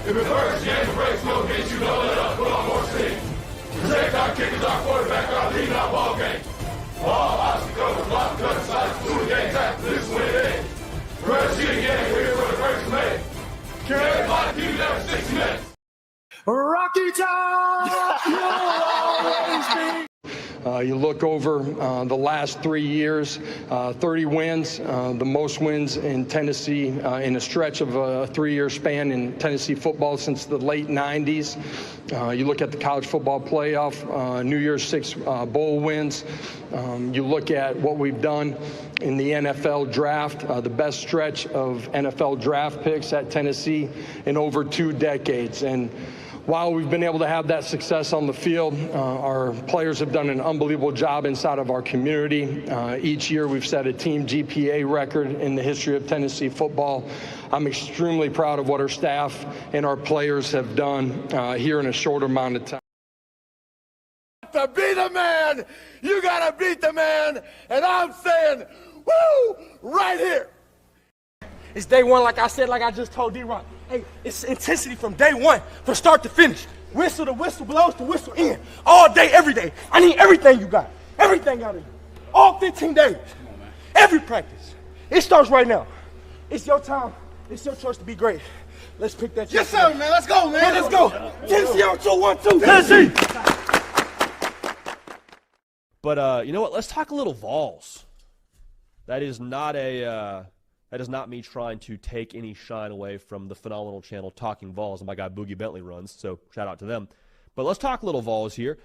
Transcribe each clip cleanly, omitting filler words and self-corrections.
If it hurts, you ain't breaks, no hits, you know it up, put on more speed. Protect our kickers, our quarterback, our lead, our ball game. All obstacles, block, cut, sides, through the game, tap, this win it is. First you again, we're here for the first minute. Can everybody keep it there for 60 minutes? Rocky Top, you'll always be. You look over the last 3 years, 30 wins, the most wins in Tennessee in a stretch of a 3-year span in Tennessee football since the late 90s. You look at the college football playoff, New Year's Six bowl wins. You look at what we've done in the NFL draft, the best stretch of NFL draft picks at Tennessee in over 2 decades. And while we've been able to have that success on the field, our players have done an unbelievable job inside of our community. Each year we've set a team GPA record in the history of Tennessee football. I'm extremely proud of what our staff and our players have done here in a short amount of time. To be the man, you gotta beat the man, and I'm saying, woo, right here. It's day one, like I said, like I just told D-Rock. Hey, it's intensity from day one, from start to finish. Whistle to whistle blows to whistle in. All day, every day. I need everything you got. Everything out of you. All 15 days. Every practice. It starts right now. It's your time. It's your choice to be great. Let's pick that. Yes, sir, man. Let's go, man. Let's go. Tennessee on 2-1-2. Tennessee. But you know what? Let's talk a little Vols. That is not me trying to take any shine away from the phenomenal channel Talkin VAWLS and my guy Boogie Bentley runs, so shout out to them. But let's talk a little Vols here.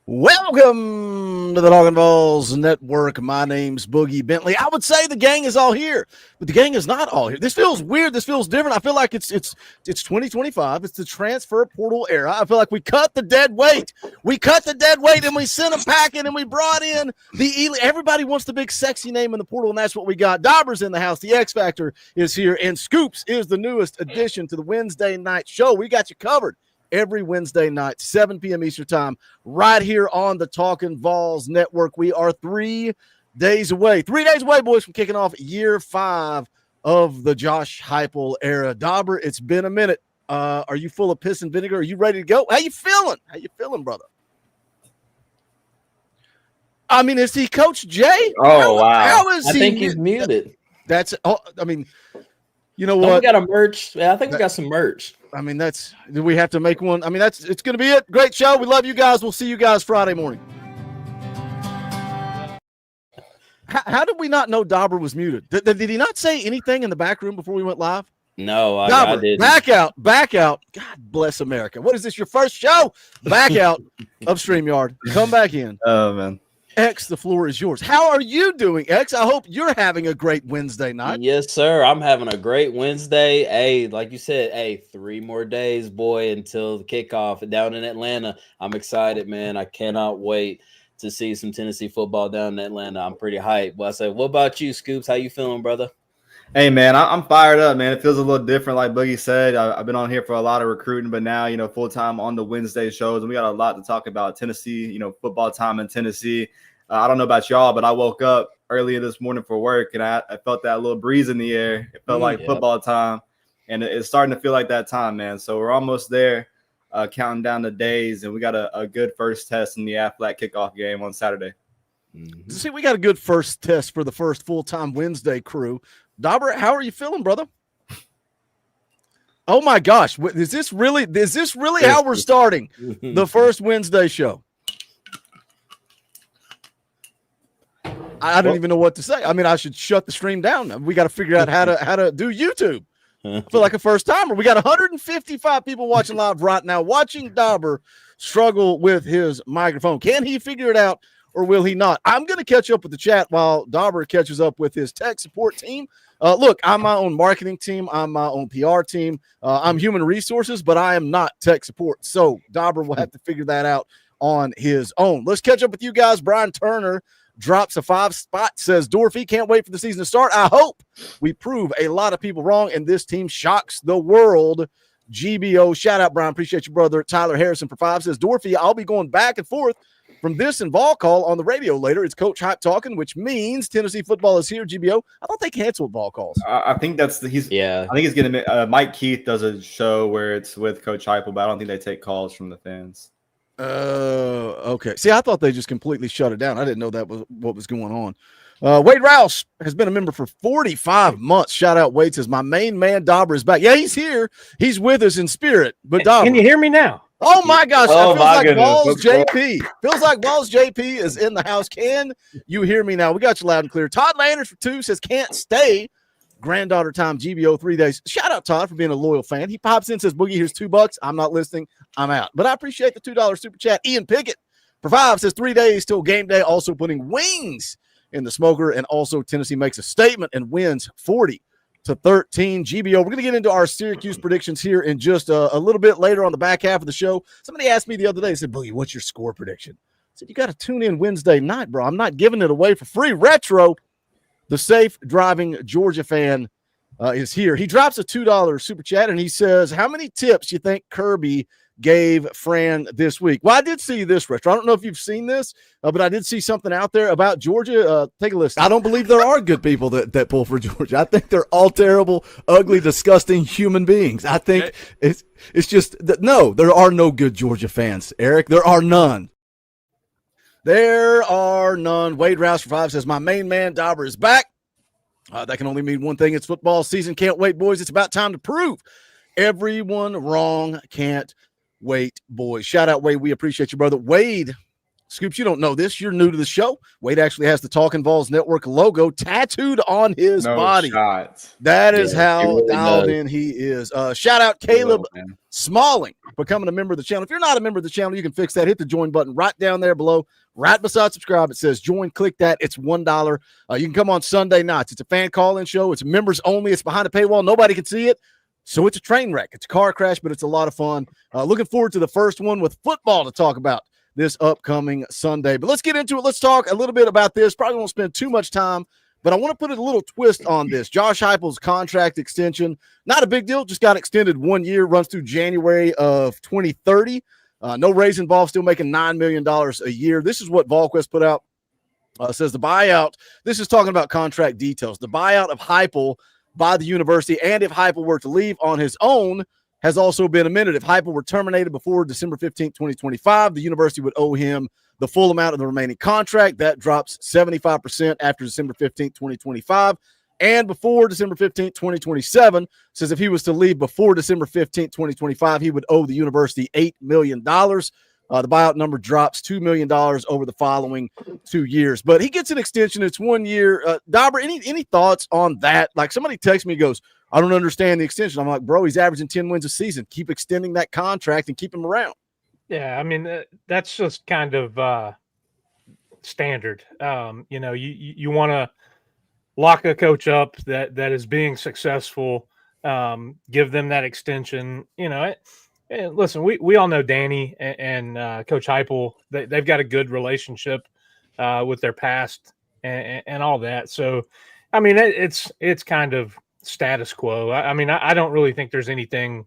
Welcome to the Talkin VAWLS Network. My name's Boogie Bentley. I would say the gang is all here, but the gang is not all here. This feels weird. This feels different. I feel like it's 2025. It's the transfer portal era. I feel like we cut the dead weight. We cut the dead weight and we sent a packet and we brought in the elite. Everybody wants the big sexy name in the portal, and that's what we got. Dauber's in the house. The X Factor is here, and Scoops is the newest addition to the Wednesday night show. We got you covered every Wednesday night, 7 p.m. Eastern time, right here on the Talkin VAWLS Network. We are 3 days away, boys, from kicking off year 5 of the Josh Heupel era. Dauber, it's been a minute. Are you full of piss and vinegar? Are you ready to go? How you feeling? Brother? I mean, is he Coach Jay? Oh, wow. How is I he? think he's muted. That's, I mean, you know what? We got a merch. Yeah, I think we got some merch. I mean, do we have to make one? I mean, it's going to be it. Great show. We love you guys. We'll see you guys Friday morning. How did we not know Dauber was muted? Did he not say anything in the back room before we went live? No, I didn't. Back out. God bless America. What is this, your first show? Back out of StreamYard. Come back in. Oh, man. X, the floor is yours. How are you doing, X? I hope you're having a great Wednesday night. Yes, sir. I'm having a great Wednesday. Hey, like you said, 3 more days, boy, until the kickoff down in Atlanta. I'm excited, man. I cannot wait to see some Tennessee football down in Atlanta. I'm pretty hyped. Well, I said, what about you, Scoops? How you feeling, brother? Hey, man, I'm fired up, man. It feels a little different, like Boogie said. I've been on here for a lot of recruiting, but now, full time on the Wednesday shows, and we got a lot to talk about. Tennessee, football time in Tennessee. I don't know about y'all, but I woke up earlier this morning for work, and I felt that little breeze in the air. It felt like football time, and it's starting to feel like that time, man. So we're almost there, counting down the days, and we got a good first test in the Aflac kickoff game on Saturday. Mm-hmm. See, we got a good first test for the first full-time Wednesday crew. Dauber, how are you feeling, brother? Oh my gosh, is this really how we're starting the first Wednesday show? I don't even know what to say. I mean, I should shut the stream down. We got to figure out how to do YouTube. I feel like a first timer. We got 155 people watching live right now, watching Dauber struggle with his microphone. Can he figure it out, or will he not? I'm going to catch up with the chat while Dauber catches up with his tech support team. Look, I'm my own marketing team. I'm my own PR team. I'm human resources, but I am not tech support. So Dauber will have to figure that out on his own. Let's catch up with you guys. Brian Turner drops a 5 spot, says Dorfy can't wait for the season to start. I hope we prove a lot of people wrong and this team shocks the world. GBO, shout out, Brian. Appreciate you, brother. Tyler Harrison for 5 says, Dorfy, I'll be going back and forth from this and Vol Call on the radio later. It's Coach Hype talking, which means Tennessee football is here. GBO, I thought they canceled Vol Calls. I think I think he's going to. Mike Keith does a show where it's with Coach Heupel, but I don't think they take calls from the fans. Okay. See, I thought they just completely shut it down. I didn't know that was what was going on. Wade Rouse has been a member for 45 months. Shout out, Wade, says, my main man, Dauber, is back. Yeah, he's here. He's with us in spirit. But Dauber. Can you hear me now? Oh, my gosh. Oh, it feels like Vols JP. Feels like Vols JP is in the house. Can you hear me now? We got you loud and clear. Todd Landers for 2 says, can't stay. Granddaughter time, GBO 3 days. Shout out, Todd, for being a loyal fan. He pops in, says, Boogie, here's $2. I'm not listening. I'm out. But I appreciate the $2 super chat. Ian Pickett for 5 says 3 days till game day, also putting wings in the smoker. And also Tennessee makes a statement and wins 40-13. GBO, we're going to get into our Syracuse predictions here in just a little bit later on the back half of the show. Somebody asked me the other day, said, Boogie, what's your score prediction? I said, you got to tune in Wednesday night, bro. I'm not giving it away for free. Retro, the safe driving Georgia fan, is here. He drops a $2 super chat, and he says, how many tips you think Kirby gave Fran this week? Well, I did see this, Retro. I don't know if you've seen this, but I did see something out there about Georgia. Take a listen. I don't believe there are good people that pull for Georgia. I think they're all terrible, ugly, disgusting human beings. I think it's just that, no, there are no good Georgia fans, Eric. There are none. There are none. Wade Rouse for 5 says, my main man, Dauber, is back. That can only mean one thing. It's football season. Can't wait, boys. It's about time to prove everyone wrong. Can't wait, boys. Shout out, Wade. We appreciate you, brother. Wade, Scoops, you don't know this. You're new to the show. Wade actually has the Talkin VAWLS Network logo tattooed on his body. Shots. That is how dialed in he is. Shout out Caleb Smalling becoming a member of the channel. If you're not a member of the channel, you can fix that. Hit the join button right down there below. Right beside subscribe, it says join. Click that. It's $1. You can come on Sunday nights. It's a fan call-in show. It's members only. It's behind a paywall. Nobody can see it. So it's a train wreck. It's a car crash, but it's a lot of fun. Looking forward to the first one with football to talk about this upcoming Sunday. But let's get into it. Let's talk a little bit about this. Probably won't spend too much time, but I want to put a little twist on this. Josh Heupel's contract extension, not a big deal. Just got extended 1 year, runs through January of 2030. No raise involved, still making $9 million a year. This is what VolQuest put out. Says the buyout. This is talking about contract details. The buyout of Heupel by the university, and if Heupel were to leave on his own, has also been amended. If Heupel were terminated before December 15, 2025, the university would owe him the full amount of the remaining contract. That drops 75% after December 15, 2025. And before December 15, 2027, says if he was to leave before December 15, 2025, he would owe the university $8 million. The buyout number drops $2 million over the following 2 years. But he gets an extension. It's 1 year. Dauber, any thoughts on that? Like somebody texts me and goes, I don't understand the extension. I'm like, bro, he's averaging 10 wins a season. Keep extending that contract and keep him around. Yeah, I mean, that's just kind of standard. You want to lock a coach up that is being successful, give them that extension. And listen, we all know Danny and Coach Heupel. They've got a good relationship with their past and all that. So I mean, it's kind of status quo. I mean, I don't really think there's anything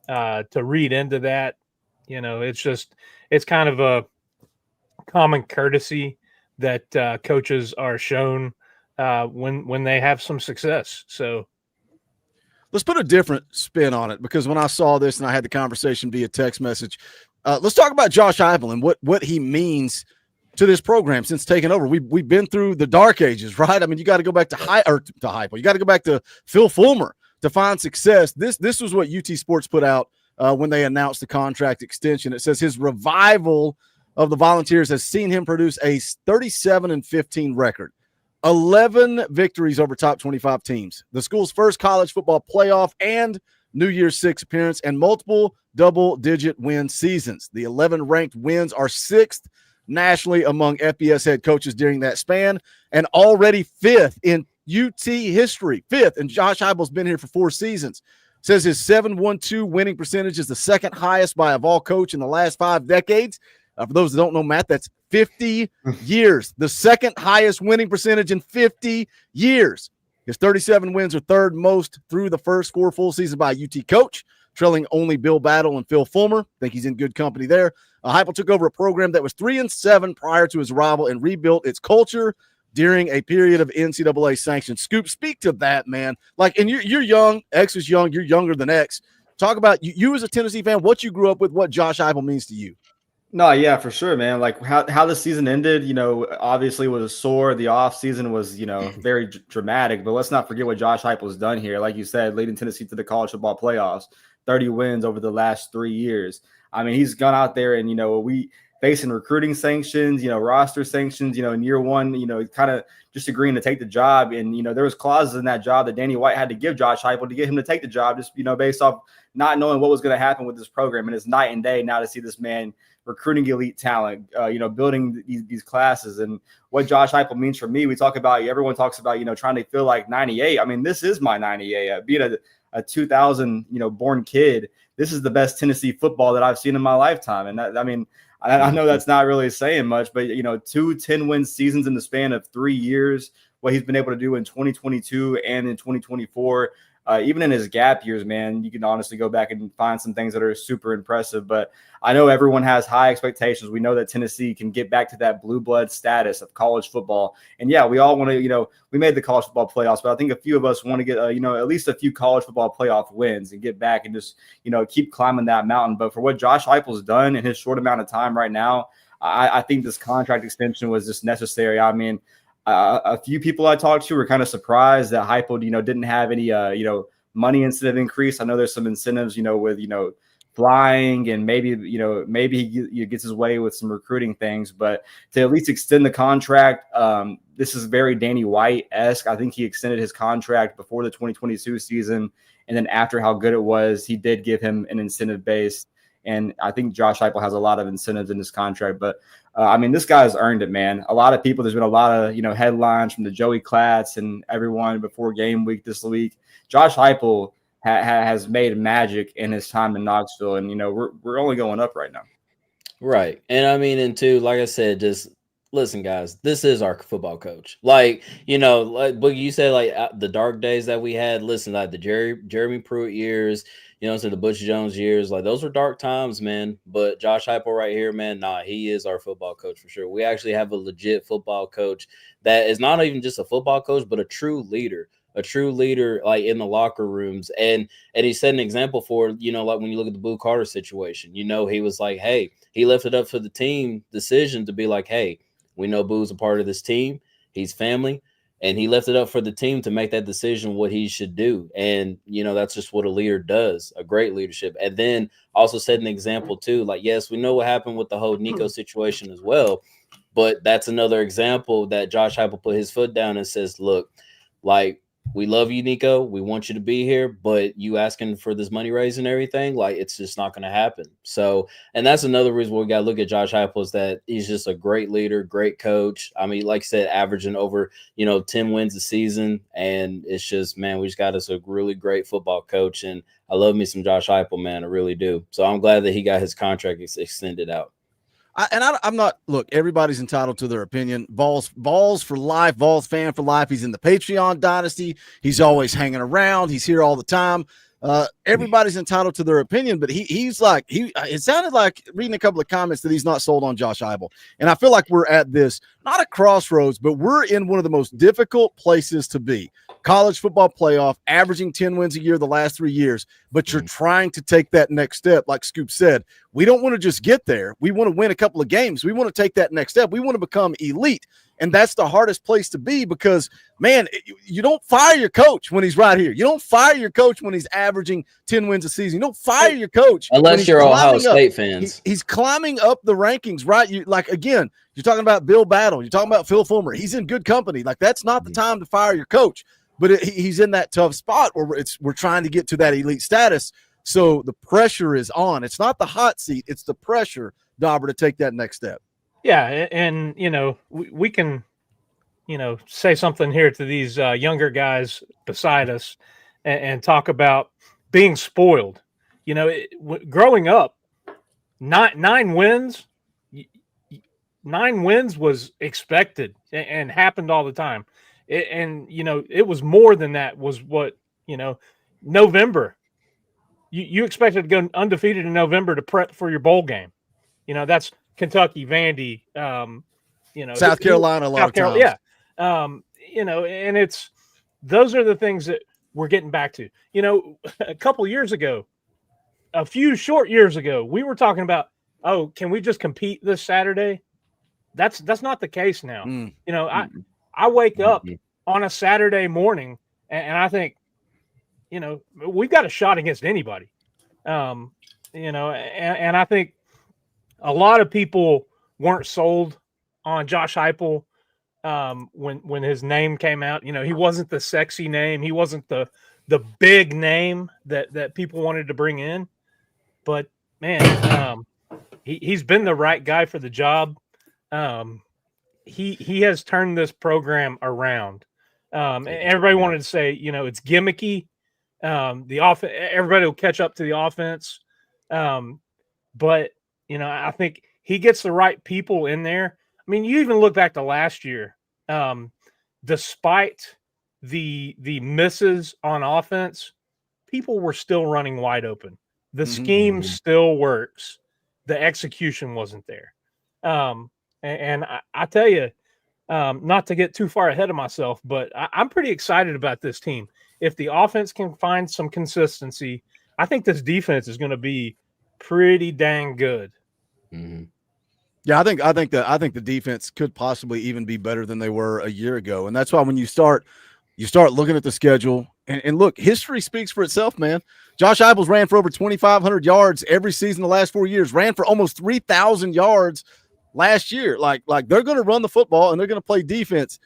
to read into that. It's kind of a common courtesy that coaches are shown when they have some success. So let's put a different spin on it, because when I saw this and I had the conversation via text message, let's talk about Josh Heupel and what he means to this program since taking over. We've been through the dark ages, right? I mean, you got to go back to Heupel. You got to go back to Phil Fulmer to find success. This was what UT Sports put out when they announced the contract extension. It says his revival of the Volunteers has seen him produce a 37-15 record, 11 victories over top 25 teams, the school's first college football playoff and New Year's Six appearance, and multiple double-digit win seasons. The 11 ranked wins are sixth nationally among FBS head coaches during that span, and already fifth in UT history. Fifth, and Josh Heupel's been here for 4 seasons. Says his 7-1-2 winning percentage is the second highest by a Vol coach in the last 5 decades. For those that don't know math, that's 50 years. The second highest winning percentage in 50 years. His 37 wins are third most through the first 4 full seasons by a UT coach, trailing only Bill Battle and Phil Fulmer. I think he's in good company there. Heupel took over a program that was 3-7 prior to his arrival and rebuilt its culture during a period of NCAA sanctions. Scoop, speak to that, man. Like, and you're young. X is young. You're younger than X. Talk about you as a Tennessee fan, what you grew up with, what Josh Heupel means to you. No, yeah, for sure, man. Like how the season ended, obviously was sore. The off season was, very dramatic. But let's not forget what Josh Heupel has done here. Like you said, leading Tennessee to the college football playoffs, 30 wins over the last 3 years. I mean, he's gone out there and, we facing recruiting sanctions, roster sanctions, in year one, kind of just agreeing to take the job. And, there was clauses in that job that Danny White had to give Josh Heupel to get him to take the job, just, based off not knowing what was going to happen with this program. And it's night and day now to see this man recruiting elite talent, building these classes. And what Josh Heupel means for me, everyone talks about, trying to feel like 98. I mean, this is my 98. Being a 2000, born kid, this is the best Tennessee football that I've seen in my lifetime. And I know that's not really saying much, but, 2 10-win seasons in the span of 3 years, what he's been able to do in 2022 and in 2024, even in his gap years, man, you can honestly go back and find some things that are super impressive. But I know everyone has high expectations. We know that Tennessee can get back to that blue blood status of college football. And yeah, we all want to, we made the college football playoffs, but I think a few of us want to get, at least a few college football playoff wins and get back and just, keep climbing that mountain. But for what Josh Heupel's done in his short amount of time right now, I think this contract extension was just necessary. I mean, a few people I talked to were kind of surprised that Heupel, didn't have any, money incentive increase. I know there's some incentives, with, flying and maybe he gets his way with some recruiting things, but to at least extend the contract, this is very Danny White-esque. I think he extended his contract before the 2022 season, and then after how good it was, he did give him an incentive base. And I think Josh Heupel has a lot of incentives in his contract, but this guy's earned it, man. A lot of people, there's been a lot of, headlines from the Joey Klatz and everyone before game week this week. Josh Heupel has made magic in his time in Knoxville, and, we're only going up right now. Right. And and too, like I said, just listen, guys, this is our football coach. Like, like Boogie, you said, like the dark days that we had, listen, like the Jeremy Pruitt years, so the Butch Jones years, like those were dark times, man. But Josh Heupel right here, man, he is our football coach for sure. We actually have a legit football coach that is not even just a football coach, but a true leader like in the locker rooms. And he set an example for, like when you look at the Boo Carter situation, he was like, hey, he left it up for the team decision to be like, hey, we know Boo's a part of this team. He's family. And he left it up for the team to make that decision what he should do. And, that's just what a leader does, a great leadership. And then also set an example too. Like, yes, we know what happened with the whole Nico situation as well. But that's another example that Josh Heupel put his foot down and says, look, like, we love you, Nico. We want you to be here, but you asking for this money raise and everything, like it's just not going to happen. So, and that's another reason we got to look at Josh Heupel is that he's just a great leader, great coach. Like I said, averaging over, 10 wins a season. And it's just, man, we just got us a really great football coach. And I love me some Josh Heupel, man. I really do. So I'm glad that he got his contract extended out. I'm not. Look, everybody's entitled to their opinion. Vols for life. Vols fan for life. He's in the Patreon dynasty. He's always hanging around. He's here all the time. Everybody's entitled to their opinion, but he's like it sounded like reading a couple of comments that he's not sold on Josh Heupel. And I feel like we're at this, not a crossroads, but we're in one of the most difficult places to be. College football playoff, averaging 10 wins a year the last 3 years, but you're trying to take that next step. Like Scoop said, we don't want to just get there. We want to win a couple of games. We want to take that next step. We want to become elite. And that's the hardest place to be because, man, you don't fire your coach when he's right here. You don't fire your coach when he's averaging 10 wins a season. You don't fire your coach unless you're Ohio State fans. He's climbing up the rankings, right? Again, you're talking about Bill Battle. You're talking about Phil Fulmer. He's in good company. Like, that's not the time to fire your coach. But he's in that tough spot where we're trying to get to that elite status. So the pressure is on. It's not the hot seat. It's the pressure, Dauber, to take that next step. Yeah, and we can, say something here to these younger guys beside us, and talk about being spoiled. Growing up, nine wins was expected and happened all the time, it was more than that. Was what November. You expected to go undefeated in November to prep for your bowl game. That's Kentucky, Vandy, South Carolina, a lot of times. Yeah. And those are the things that we're getting back to. A few short years ago, we were talking about, can we just compete this Saturday? That's not the case now. I wake up on a Saturday morning and I think, we've got a shot against anybody. And I think a lot of people weren't sold on Josh Heupel when his name came out. He wasn't the sexy name. He wasn't the big name that people wanted to bring in. But, man, he's been the right guy for the job. He has turned this program around. Everybody wanted to say, it's gimmicky. The offense, everybody will catch up to the offense. But I think he gets the right people in there. I mean, you even look back to last year, despite the misses on offense, people were still running wide open. The scheme still works. The execution wasn't there. And I tell you, not to get too far ahead of myself, but I'm pretty excited about this team. If the offense can find some consistency, I think this defense is going to be pretty dang good. Mm-hmm. Yeah, I think the defense could possibly even be better than they were a year ago, and that's why when you start looking at the schedule and look, history speaks for itself, man. Josh Heupel's ran for over 2,500 yards every season the last 4 years. Ran for almost 3,000 yards last year. Like they're going to run the football and they're going to play defense.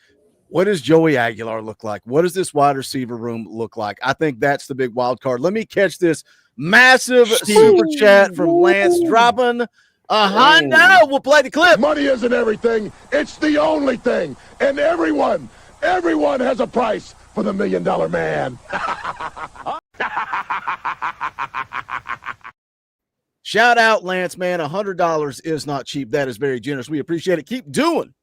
What does Joey Aguilar look like? What does this wide receiver room look like? I think that's the big wild card. Let me catch this massive super chat from Lance dropping a Honda. We'll play the clip. Money isn't everything. It's the only thing. And everyone has a price for the $1 Million Man. Shout out, Lance, man. $100 is not cheap. That is very generous. We appreciate it. Keep doing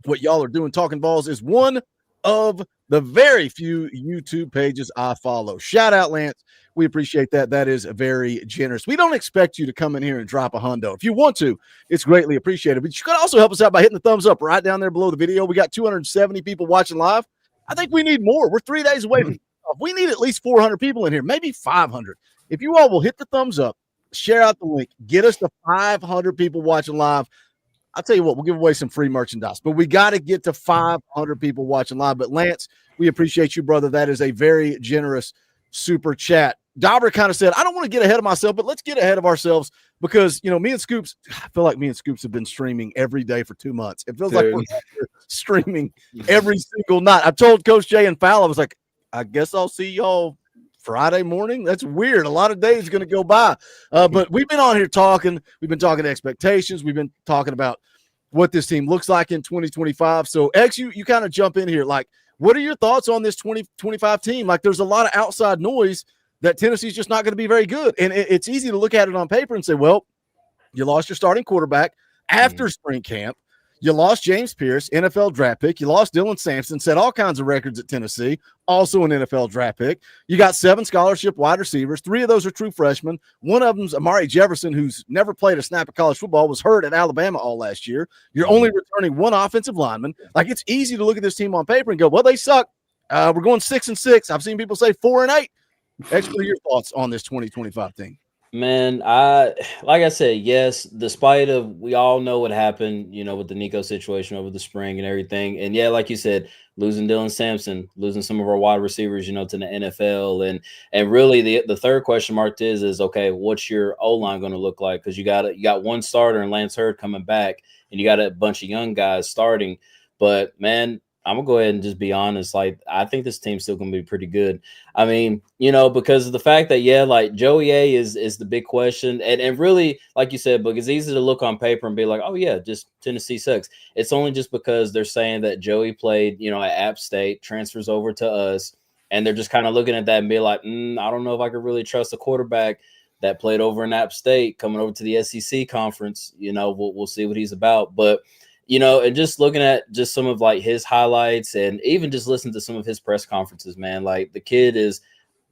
what y'all are doing. Talkin VAWLS is one of the very few YouTube pages I follow. Shout out, Lance. We appreciate that. That is very generous. We don't expect you to come in here and drop a hundo. If you want to, it's greatly appreciated. But you can also help us out by hitting the thumbs up right down there below the video. We got 270 people watching live. I think we need more. We're 3 days away from we need at least 400 people in here, maybe 500. If you all will hit the thumbs up, share out the link, get us to 500 people watching live. I'll tell you what, we'll give away some free merchandise, but we got to get to 500 people watching live. But Lance, we appreciate you, brother. That is a very generous super chat. Dauber kind of said, I don't want to get ahead of myself, but let's get ahead of ourselves because, me and Scoops, I feel like me and Scoops have been streaming every day for 2 months. It feels like we're streaming every single night. I told Coach Jay and Fowl, I was like, I guess I'll see y'all Friday morning. That's weird. A lot of days going to go by. But we've been on here talking. We've been talking expectations. We've been talking about what this team looks like in 2025. So, X, you kind of jump in here. Like, what are your thoughts on this 2025 team? Like, there's a lot of outside noise that Tennessee's just not going to be very good. And it's easy to look at it on paper and say, well, you lost your starting quarterback. After spring camp, you lost James Pierce, NFL draft pick. You lost Dylan Sampson, set all kinds of records at Tennessee, also an NFL draft pick. You got 7 scholarship wide receivers. 3 of those are true freshmen. One of them's Amari Jefferson, who's never played a snap of college football, was hurt at Alabama all last year. You're only returning 1 offensive lineman. Like, it's easy to look at this team on paper and go, well, they suck. We're going 6-6. I've seen people say 4-8. X, what are your thoughts on this 2025 team? Man, like I said, yes, despite of we all know what happened, with the Nico situation over the spring and everything. And yeah, like you said, losing Dylan Sampson, losing some of our wide receivers, to the NFL. And really the third question mark is okay, what's your O-line going to look like? Because you got one starter and Lance Hurd coming back, and you got a bunch of young guys starting. But man, I'm gonna go ahead and just be honest. Like, I think this team's still gonna be pretty good. I mean, because of the fact that, like Joey A is the big question. And really, like you said, Book, it's easy to look on paper and be like, oh yeah, just Tennessee sucks. It's only just because they're saying that Joey played, at App State, transfers over to us, and they're just kind of looking at that and be like, I don't know if I could really trust a quarterback that played over in App State coming over to the SEC conference. We'll see what he's about. But and just looking at just some of like his highlights and even just listening to some of his press conferences, man, like the kid is,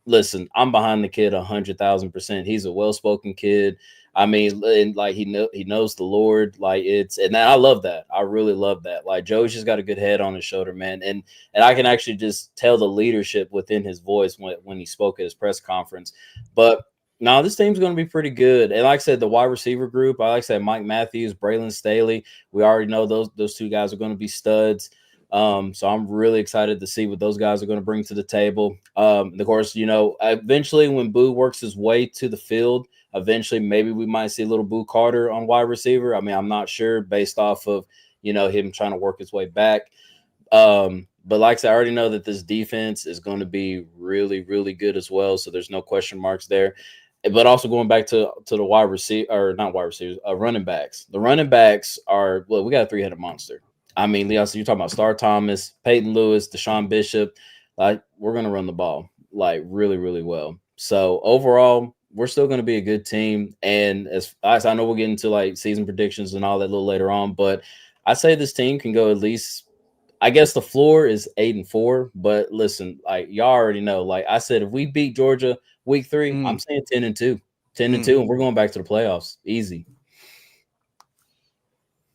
listen, I'm behind the kid 100,000%. He's a well-spoken kid. I mean, and like he knows the Lord, like and I love that. I really love that. Like Joey's just got a good head on his shoulder, man. And I can actually just tell the leadership within his voice when he spoke at his press conference. But no, this team's going to be pretty good. And like I said, the wide receiver group, I said Mike Matthews, Braylon Staley, we already know those 2 guys are going to be studs. So I'm really excited to see what those guys are going to bring to the table. Of course, eventually when Boo works his way to the field, eventually maybe we might see a little Boo Carter on wide receiver. I mean, I'm not sure based off of, him trying to work his way back. But like I said, I already know that this defense is going to be really, really good as well. So there's no question marks there. But also going back to the wide receiver, or not wide receivers, running backs. The running backs are, we got a 3-headed monster. I mean, Leon, so you're talking about Star Thomas, Peyton Lewis, Deshaun Bishop. Like, we're going to run the ball, like, really, really well. So overall, we're still going to be a good team. And as I know we'll get into like season predictions and all that a little later on, but I say this team can go at least, I guess the floor is 8-4. But listen, like y'all already know, like I said, if we beat Georgia week 3, I'm saying 10-2, and we're going back to the playoffs. Easy.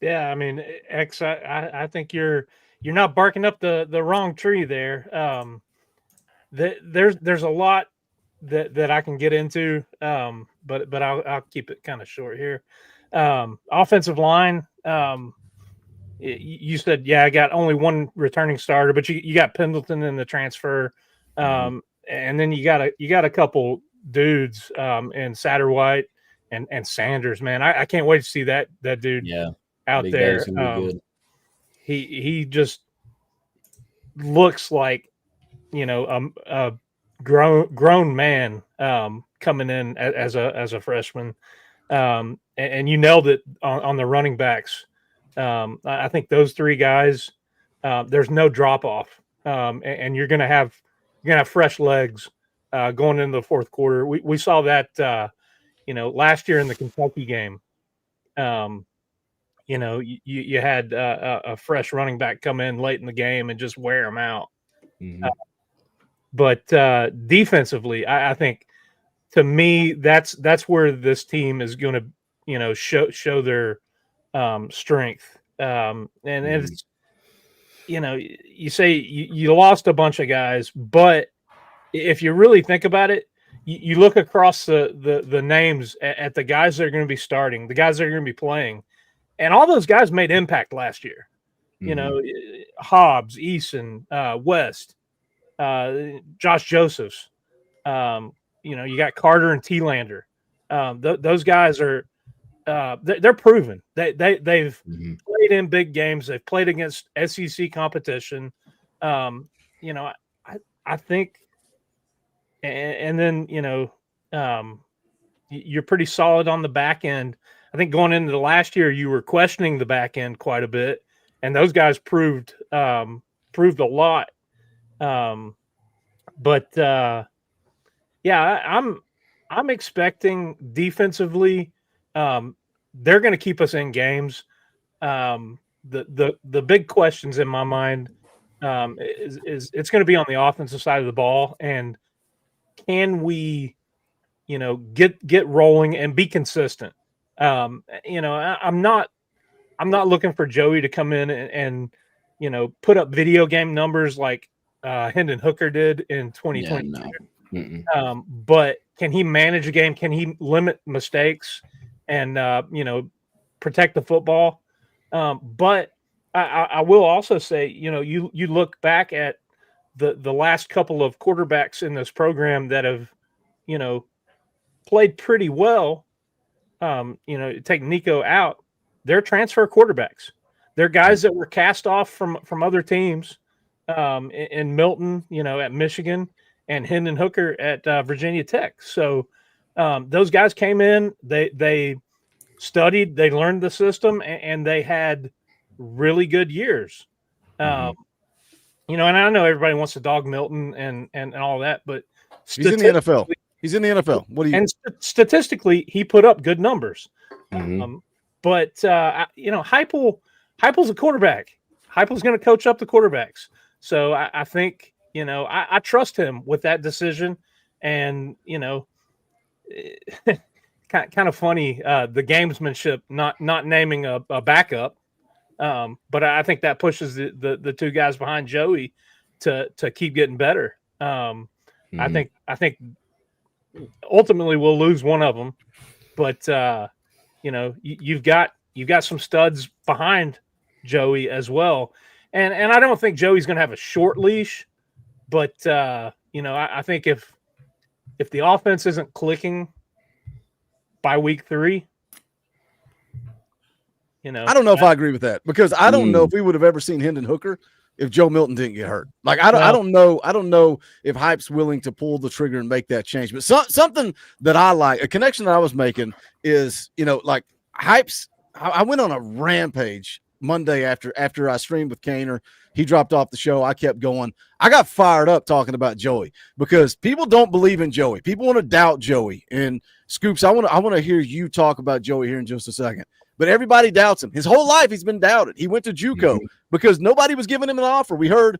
Yeah, I mean, X, I think you're not barking up the wrong tree there. There's a lot that I can get into, but I'll keep it kind of short here. Offensive line, you said, yeah, I got only 1 returning starter, but you got Pendleton in the transfer, and then you got a couple dudes in Satterwhite and Sanders. Man, I can't wait to see that dude out Big there. He just looks like a grown man coming in as a freshman, and you nailed it on the running backs. I think those 3 guys, there's no drop off, and you're gonna have fresh legs going into the fourth quarter. We saw that last year in the Kentucky game. You had a fresh running back come in late in the game and just wear them out. But defensively, I think, to me, that's where this team is going to show their strength. And it's you say you lost a bunch of guys, but if you really think about it, you look across the names at the guys that are going to be starting, the guys that are going to be playing, and all those guys made impact last year. Hobbs, Eason, West, Josh Josephs. You got Carter and T-Lander. Those guys are they're proven. They've played in big games. They've played against SEC competition. I think, and then you're pretty solid on the back end. I think going into the last year, you were questioning the back end quite a bit, and those guys proved a lot. I'm expecting defensively, they're going to keep us in games. The big questions in my mind is it's going to be on the offensive side of the ball, and can we, get rolling and be consistent? I'm not looking for Joey to come in and put up video game numbers like Hendon Hooker did in 2022. Yeah, no. But can he manage a game? Can he limit mistakes and protect the football? But I will also say, you look back at the last couple of quarterbacks in this program that have, played pretty well. Take Nico out, they're transfer quarterbacks. They're guys that were cast off from other teams, in Milton, at Michigan, and Hendon Hooker at Virginia Tech. So those guys came in, they studied, they learned the system, and they had really good years. And I know everybody wants to dog Milton and all that, but he's in the NFL. He's in the NFL. What do you? And statistically, he put up good numbers. But Heupel's a quarterback. Heupel's going to coach up the quarterbacks. So I think I trust him with that decision. And kind of funny, the gamesmanship, not naming a backup. But I think that pushes the two guys behind Joey to keep getting better. I think ultimately we'll lose one of them, but you've got some studs behind Joey as well, and I don't think Joey's going to have a short leash, but I think if the offense isn't clicking by week 3. I don't know if I agree with that, because I don't know if we would have ever seen Hendon Hooker if Joe Milton didn't get hurt. Like, I don't know if Hype's willing to pull the trigger and make that change. But something that I like, a connection that I was making is, like Hype's, I went on a rampage Monday after I streamed with Kaner. He dropped off the show. I kept going. I got fired up talking about Joey because people don't believe in Joey. People want to doubt Joey. And Scoops, I want to hear you talk about Joey here in just a second. But everybody doubts him. His whole life he's been doubted. He went to JUCO because nobody was giving him an offer. We heard,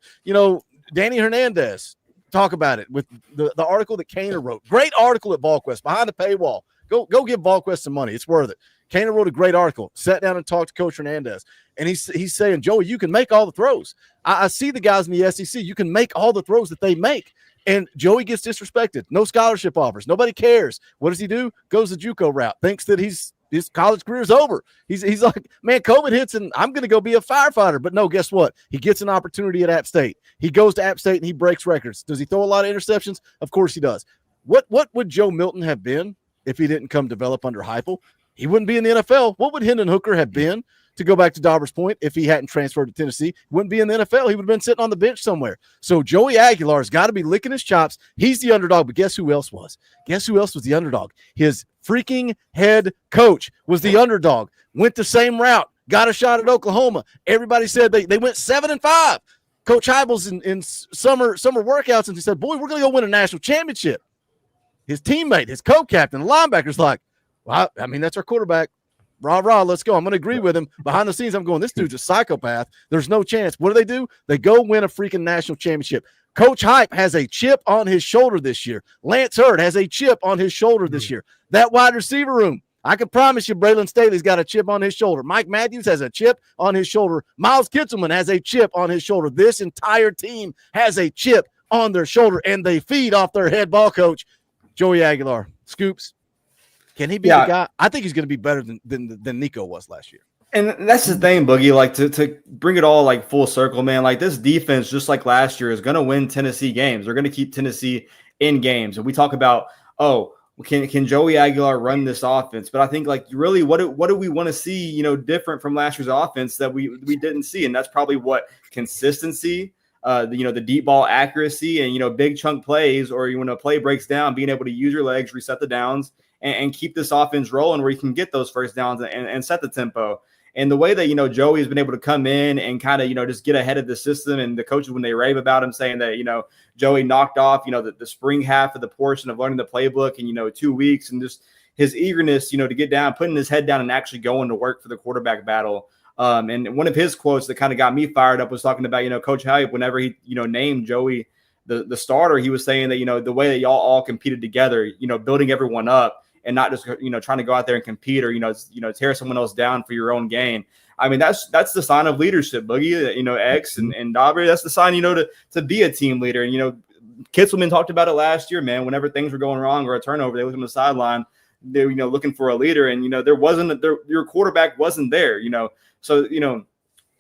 Danny Hernandez talk about it with the article that Kaner wrote. Great article at VolQuest, behind the paywall. Go give VolQuest some money. It's worth it. Kaner wrote a great article, sat down and talked to Coach Hernandez. And he's saying, Joey, you can make all the throws. I see the guys in the SEC. You can make all the throws that they make. And Joey gets disrespected. No scholarship offers. Nobody cares. What does he do? Goes the JUCO route. Thinks that his college career is over. He's like, man, COVID hits and I'm going to go be a firefighter. But no, guess what? He gets an opportunity at App State. He goes to App State and he breaks records. Does he throw a lot of interceptions? Of course he does. What would Joe Milton have been if he didn't come develop under Heupel? He wouldn't be in the NFL. What would Hendon Hooker have been, to go back to Dauber's point, if he hadn't transferred to Tennessee? He wouldn't be in the NFL. He would have been sitting on the bench somewhere. So Joey Aguilar's got to be licking his chops. He's the underdog, but guess who else was? Guess who else was the underdog? His freaking head coach was the underdog. Went the same route. Got a shot at Oklahoma. Everybody said they went 7-5. Coach Heupel's in summer workouts, and he said, boy, we're going to go win a national championship. His teammate, his co-captain, the linebacker's like, well, I mean, that's our quarterback. Rah, let's go. I'm going to agree with him. Behind the scenes, I'm going, this dude's a psychopath. There's no chance. What do? They go win a freaking national championship. Coach Hype has a chip on his shoulder this year. Lance Hurd has a chip on his shoulder this year. That wide receiver room, I can promise you Braylon Staley's got a chip on his shoulder. Mike Matthews has a chip on his shoulder. Miles Kitzelman has a chip on his shoulder. This entire team has a chip on their shoulder, and they feed off their head ball coach, Joey Aguilar. Scoops. Can he be the guy? I think he's going to be better than Nico was last year. And that's the thing, Boogie, like to bring it all like full circle, man, like this defense, just like last year, is going to win Tennessee games. They're going to keep Tennessee in games. And we talk about, can Joey Aguilar run this offense? But I think like really what do we want to see, different from last year's offense that we didn't see? And that's probably what consistency, the deep ball accuracy and, big chunk plays, or when a play breaks down, being able to use your legs, reset the downs, and keep this offense rolling where you can get those first downs and set the tempo. And the way that, Joey has been able to come in and kind of, just get ahead of the system, and the coaches, when they rave about him, saying that, Joey knocked off, the spring half of the portion of learning the playbook in, 2 weeks, and just his eagerness, to get down, putting his head down and actually going to work for the quarterback battle. And one of his quotes that kind of got me fired up was talking about, Coach Hype, whenever he, named Joey the starter, he was saying that, the way that y'all all competed together, building everyone up and not just, trying to go out there and compete or, tear someone else down for your own gain. I mean, that's the sign of leadership, Boogie, X and Dauber. That's the sign, to be a team leader. And, Kitzelman talked about it last year, man. Whenever things were going wrong or a turnover, they looked on the sideline, they were, looking for a leader. And, your quarterback wasn't there, So,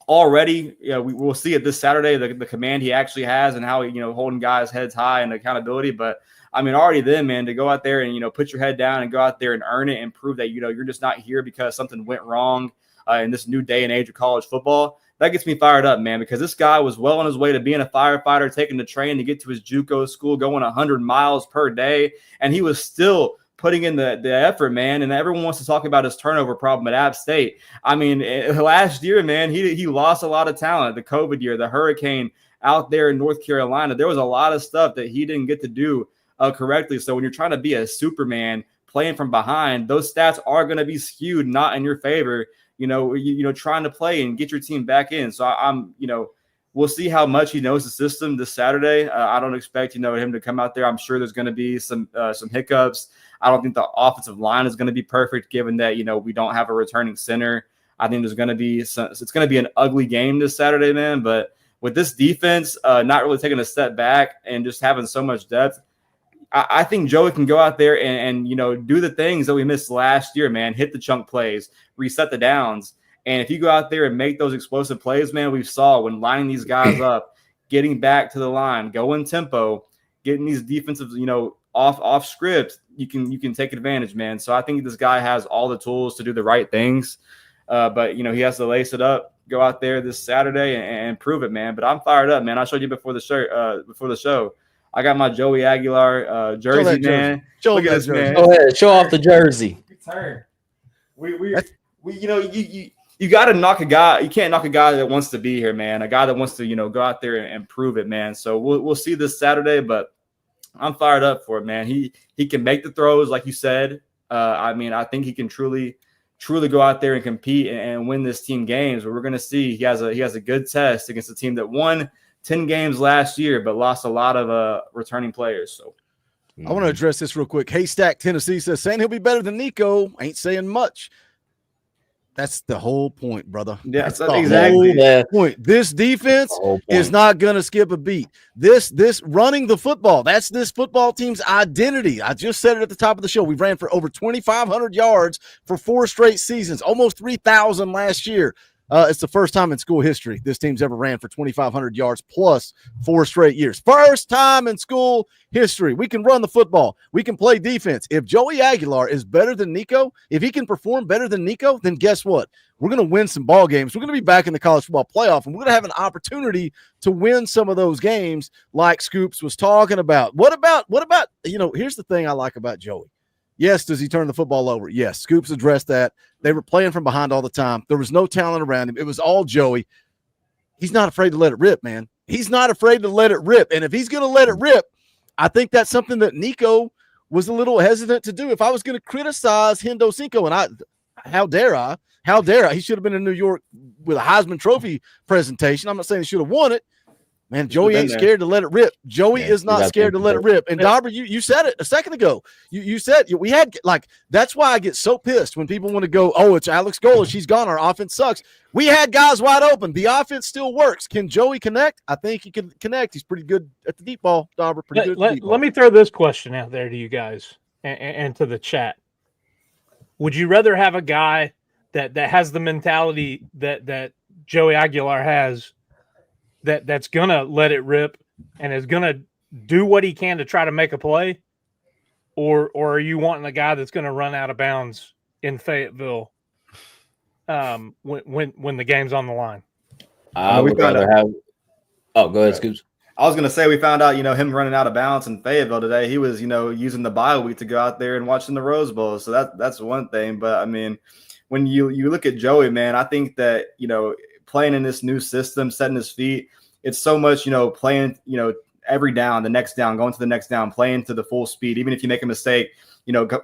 already, we'll see it this Saturday, the command he actually has and how, holding guys' heads high and accountability. But, I mean, already then, man, to go out there and, put your head down and go out there and earn it and prove that, you're just not here because something went wrong in this new day and age of college football. That gets me fired up, man, because this guy was well on his way to being a firefighter, taking the train to get to his JUCO school, going 100 miles per day, and he was still putting in the effort, man. And everyone wants to talk about his turnover problem at App State. I mean, last year, man, he lost a lot of talent. The COVID year, the hurricane out there in North Carolina, there was a lot of stuff that he didn't get to do correctly. So when you're trying to be a Superman playing from behind, those stats are going to be skewed, not in your favor. Trying to play and get your team back in. So I'm, we'll see how much he knows the system this Saturday. I don't expect, him to come out there. I'm sure there's going to be some hiccups. I don't think the offensive line is going to be perfect, given that, we don't have a returning center. I think there's going to be it's going to be an ugly game this Saturday, man. But with this defense, not really taking a step back and just having so much depth, I think Joey can go out there and do the things that we missed last year, man. Hit the chunk plays, reset the downs. And if you go out there and make those explosive plays, man, we saw when lining these guys up, getting back to the line, going tempo, getting these defensive, off script, you can take advantage, man. So I think this guy has all the tools to do the right things. But he has to lace it up, go out there this Saturday and prove it, man. But I'm fired up, man. I showed you before the show. I got my Joey Aguilar jersey, man. Look at this, man. Go ahead, show off the jersey. Return. We you got to knock a guy. You can't knock a guy that wants to be here, man. A guy that wants to go out there and prove it, man. So we'll see this Saturday, but I'm fired up for it, man. He can make the throws, like you said. I think he can truly go out there and compete and win this team games. But we're going to see he has a good test against a team that won 10 games last year, but lost a lot of returning players. So I want to address this real quick. Haystack, Tennessee says, saying he'll be better than Nico ain't saying much. That's the whole point, brother. Yeah, that's exactly the whole point. This defense is not going to skip a beat. This running the football, that's this football team's identity. I just said it at the top of the show. We ran for over 2,500 yards for 4 straight seasons, almost 3,000 last year. It's the first time in school history this team's ever ran for 2,500 yards plus 4 straight years. First time in school history. We can run the football. We can play defense. If Joey Aguilar is better than Nico, if he can perform better than Nico, then guess what? We're going to win some ball games. We're going to be back in the college football playoff, and we're going to have an opportunity to win some of those games like Scoops was talking about. What about, here's the thing I like about Joey. Yes, does he turn the football over? Yes, Scoops addressed that. They were playing from behind all the time. There was no talent around him. It was all Joey. He's not afraid to let it rip, man. He's not afraid to let it rip. And if he's going to let it rip, I think that's something that Nico was a little hesitant to do. If I was going to criticize Hendo Cinco, and how dare I? He should have been in New York with a Heisman Trophy presentation. I'm not saying he should have won it. Man, Joey ain't scared to let it rip. Joey is not scared to let it rip. And Dauber, you said it a second ago. You said we had that's why I get so pissed when people want to go, oh, it's Alex Golesh. She's gone. Our offense sucks. We had guys wide open. The offense still works. Can Joey connect? I think he can connect. He's pretty good at the deep ball, Dauber. Pretty good at the deep ball. Let me throw this question out there to you guys and to the chat. Would you rather have a guy that has the mentality that Joey Aguilar has, that's going to let it rip and is going to do what he can to try to make a play? Or are you wanting a guy that's going to run out of bounds in Fayetteville when the game's on the line? I would rather have – oh, go ahead, Scoops. I was going to say we found out, him running out of bounds in Fayetteville today. He was, using the bye week to go out there and watching the Rose Bowl. So that's one thing. But, I mean, when you look at Joey, man, I think that, playing in this new system, setting his feet, it's so much, playing, every down, the next down, going to the next down, playing to the full speed. Even if you make a mistake,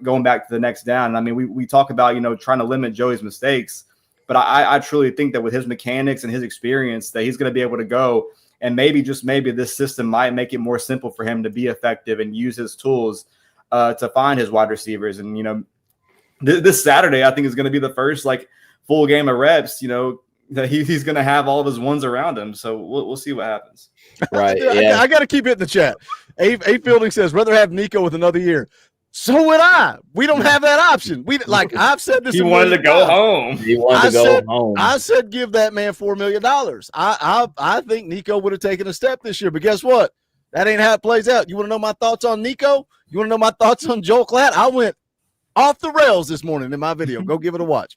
going back to the next down. And I mean, we talk about, trying to limit Joey's mistakes. But I truly think that with his mechanics and his experience that he's going to be able to go, and maybe just maybe this system might make it more simple for him to be effective and use his tools to find his wide receivers. And, you know, this Saturday, I think is going to be the first like full game of reps, you know, that he's going to have all of his ones around him. So we'll see what happens. Right. Yeah. I got to keep it in the chat. A Fielding says, rather have Nico with another year. So would I. We don't have that option. We like I've said this. He wanted to go home. He wanted to go home. I said give that man $4 million. I think Nico would have taken a step this year, but guess what? That ain't how it plays out. You want to know my thoughts on Nico? You want to know my thoughts on Joel Klatt? I went off the rails this morning in my video. Go give it a watch.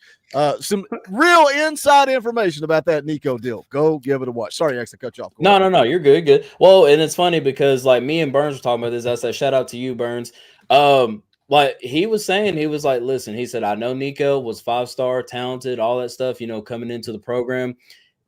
Some real inside information about that Nico deal. Go give it a watch. Sorry, X, I cut you off. No. You're good. Well, and it's funny because like me and Burns were talking about this. I said, shout out to you, Burns. Like he was saying, he was like, listen, he said, I know Nico was 5-star, talented, all that stuff, you know, coming into the program.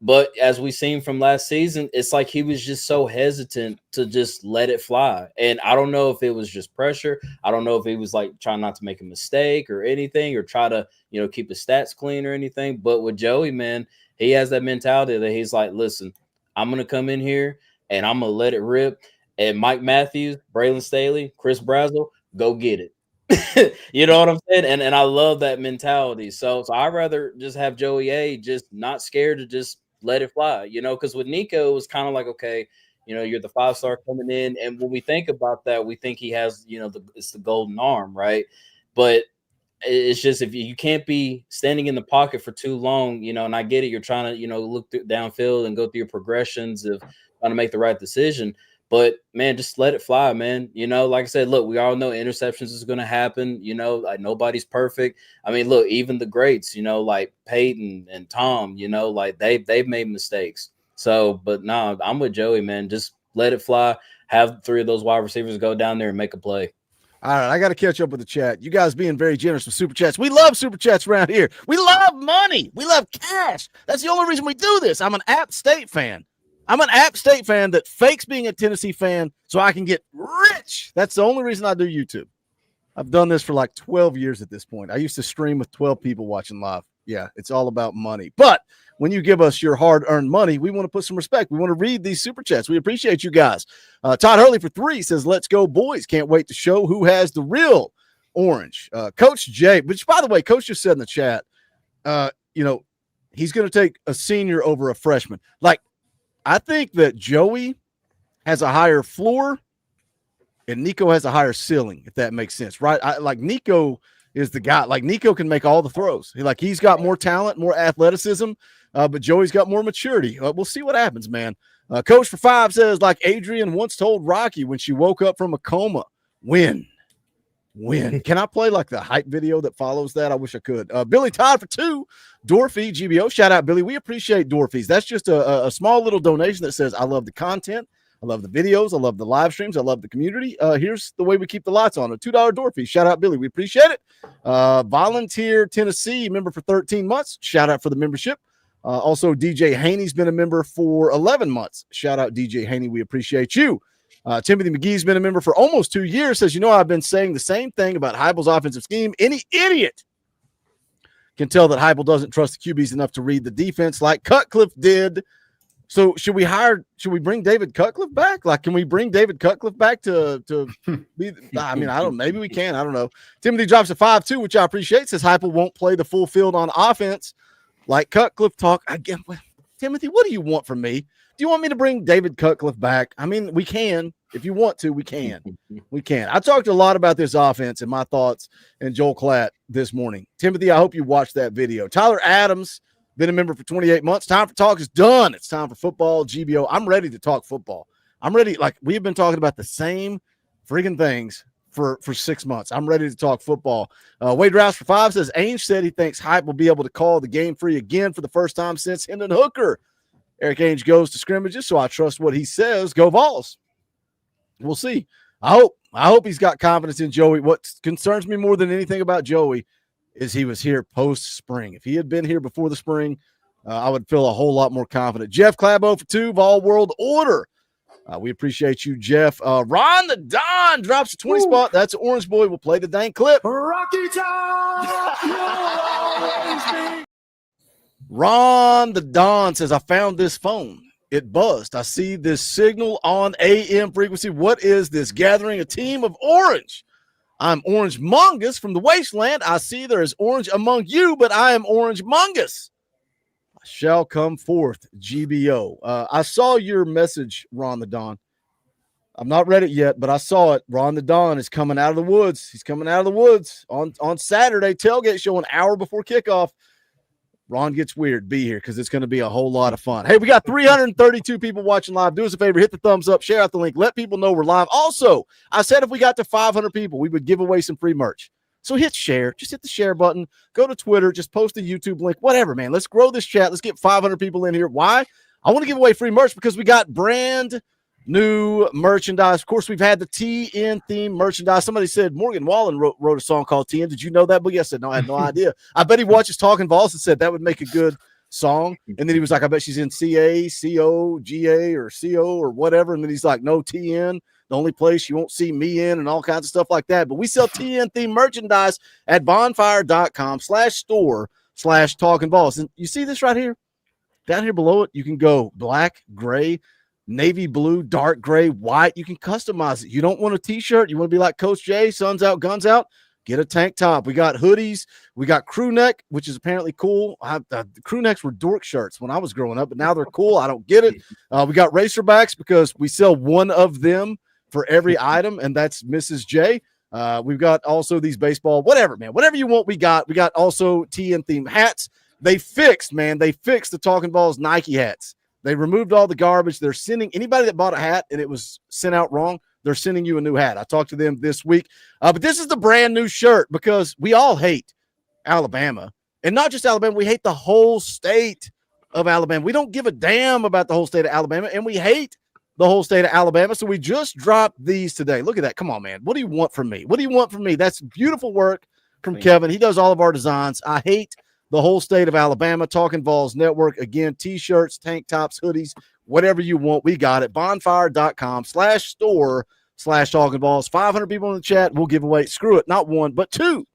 But as we seen from last season, it's like he was just so hesitant to just let it fly. And I don't know if it was just pressure. I don't know if he was like trying not to make a mistake or anything, or try to, you know, keep his stats clean or anything. But with Joey, man, he has that mentality that he's like, listen, I'm going to come in here and I'm going to let it rip. And Mike Matthews, Braylon Staley, Chris Brazzell, go get it. You know what I'm saying? And I love that mentality. So I'd rather just have Joey A just not scared to just let it fly, you know, because with Nico, it was kind of like, okay, you know, you're the 5-star coming in. And when we think about that, we think he has, you know, it's the golden arm, right? But it's just if you can't be standing in the pocket for too long, you know, and I get it, you're trying to, you know, look through downfield and go through your progressions of trying to make the right decision. But, man, just let it fly, man. You know, like I said, look, we all know interceptions is going to happen. You know, like nobody's perfect. I mean, look, even the greats, you know, like Peyton and Tom, you know, like they've made mistakes. So, but no, I'm with Joey, man. Just let it fly. Have 3 of those wide receivers go down there and make a play. All right, I got to catch up with the chat. You guys being very generous with super chats. We love super chats around here. We love money. We love cash. That's the only reason we do this. I'm an App State fan. I'm an App State fan that fakes being a Tennessee fan so I can get rich. That's the only reason I do YouTube. I've done this for like 12 years at this point. I used to stream with 12 people watching live. Yeah, it's all about money. But when you give us your hard-earned money, we want to put some respect. We want to read these super chats. We appreciate you guys. Todd Hurley for 3 says, let's go, boys. Can't wait to show who has the real orange. Coach Jay, which, by the way, Coach just said in the chat, you know, he's going to take a senior over a freshman. Like, I think that Joey has a higher floor and Nico has a higher ceiling, if that makes sense, right? Like Nico is the guy. Like Nico can make all the throws. He's got more talent, more athleticism, but Joey's got more maturity. We'll see what happens, man. Coach for 5 says, like Adrian once told Rocky when she woke up from a coma, win. Can I play like the hype video that follows that? I wish I could. Billy Todd for 2, Dorothy GBO. Shout out, Billy. We appreciate Dorothy's. That's just a small little donation that says, I love the content. I love the videos. I love the live streams. I love the community. Here's the way we keep the lights on. A $2 Dorothy. Shout out, Billy. We appreciate it. Volunteer Tennessee member for 13 months. Shout out for the membership. Also, DJ Haney's been a member for 11 months. Shout out, DJ Haney. We appreciate you. Timothy McGee's been a member for almost 2 years. Says, you know, I've been saying the same thing about Heupel's offensive scheme. Any idiot can tell that Heupel doesn't trust the QBs enough to read the defense like Cutcliffe did. So should we bring David Cutcliffe back? Like, can we bring David Cutcliffe back to be? I mean, maybe we can. I don't know. Timothy drops a 5-2, which I appreciate. Says Heupel won't play the full field on offense like Cutcliffe talk. Again, Timothy, what do you want from me? Do you want me to bring David Cutcliffe back? I mean, we can. If you want to, we can. We can. I talked a lot about this offense and my thoughts and Joel Klatt this morning. Timothy, I hope you watched that video. Tyler Adams, been a member for 28 months. Time for talk is done. It's time for football, GBO. I'm ready to talk football. I'm ready. Like, we've been talking about the same freaking things for 6 months. I'm ready to talk football. Wade Rouse for 5 says, Ainge said he thinks Hype will be able to call the game free again for the first time since Hendon Hooker. Eric Ainge goes to scrimmages, so I trust what he says. Go Vols. We'll see. I hope he's got confidence in Joey. What concerns me more than anything about Joey is he was here post-spring. If he had been here before the spring, I would feel a whole lot more confident. Jeff Clabo for 2, Vol World Order. We appreciate you, Jeff. Ron the Don drops a 20 spot. That's Orange Boy. We'll play the dang clip. Rocky Top! Ron the Don says, I found this phone. It buzzed. I see this signal on AM frequency. What is this gathering? A team of orange. I'm Orange Mongus from the wasteland. I see there is orange among you, but I am Orange Mongus. I shall come forth, GBO. I saw your message, Ron the Don. I've not read it yet, but I saw it. Ron the Don is coming out of the woods. He's coming out of the woods on Saturday. Tailgate show an hour before kickoff. Ron Gets Weird, be here because it's going to be a whole lot of fun. Hey, we got 332 people watching live. Do us a favor, hit the thumbs up, share out the link, let people know we're live. Also, I said if we got to 500 people, we would give away some free merch. So hit share. Just hit the share button. Go to Twitter. Just post a YouTube link. Whatever, man. Let's grow this chat. Let's get 500 people in here. Why? I want to give away free merch because we got brand new merchandise. Of course, we've had the TN theme merchandise. Somebody said Morgan Wallen wrote a song called TN. Did you know that? But yes, I said, no, I had no idea. I bet he watches Talkin VAWLS and said that would make a good song. And then he was like, I bet she's in CA, CO, GA, or CO, or whatever. And then he's like, no, TN, the only place you won't see me in, and all kinds of stuff like that. But we sell TN theme merchandise at bonfire.com/store/Talkin VAWLS. And you see this right here? Down here below it, you can go black, gray, navy blue, dark gray, white. You can customize it. You don't want a t-shirt. You want to be like Coach J, suns out, guns out. Get a tank top. We got hoodies. We got crew neck, which is apparently cool. The crew necks were dork shirts when I was growing up, but now they're cool. I don't get it. We got racerbacks because we sell one of them for every item, and that's Mrs. J. We've got also these baseball, whatever, man. Whatever you want, we got. We got also TN theme hats. They fixed the Talkin VAWLS Nike hats. They removed all the garbage. They're sending anybody that bought a hat and it was sent out wrong, they're sending you a new hat. I talked to them this week. But this is the brand new shirt because we all hate Alabama. And not just Alabama, we hate the whole state of Alabama. We don't give a damn about the whole state of Alabama, and we hate the whole state of Alabama. So we just dropped these today. Look at that. Come on, man. What do you want from me? What do you want from me? That's beautiful work from Kevin. He does all of our designs. I hate the whole state of Alabama. Talkin VAWLS Network. Again, t-shirts, tank tops, hoodies, whatever you want, we got it. Bonfire.com/store/Talkin VAWLS. 500 people in the chat. We'll give away, screw it, not one, but two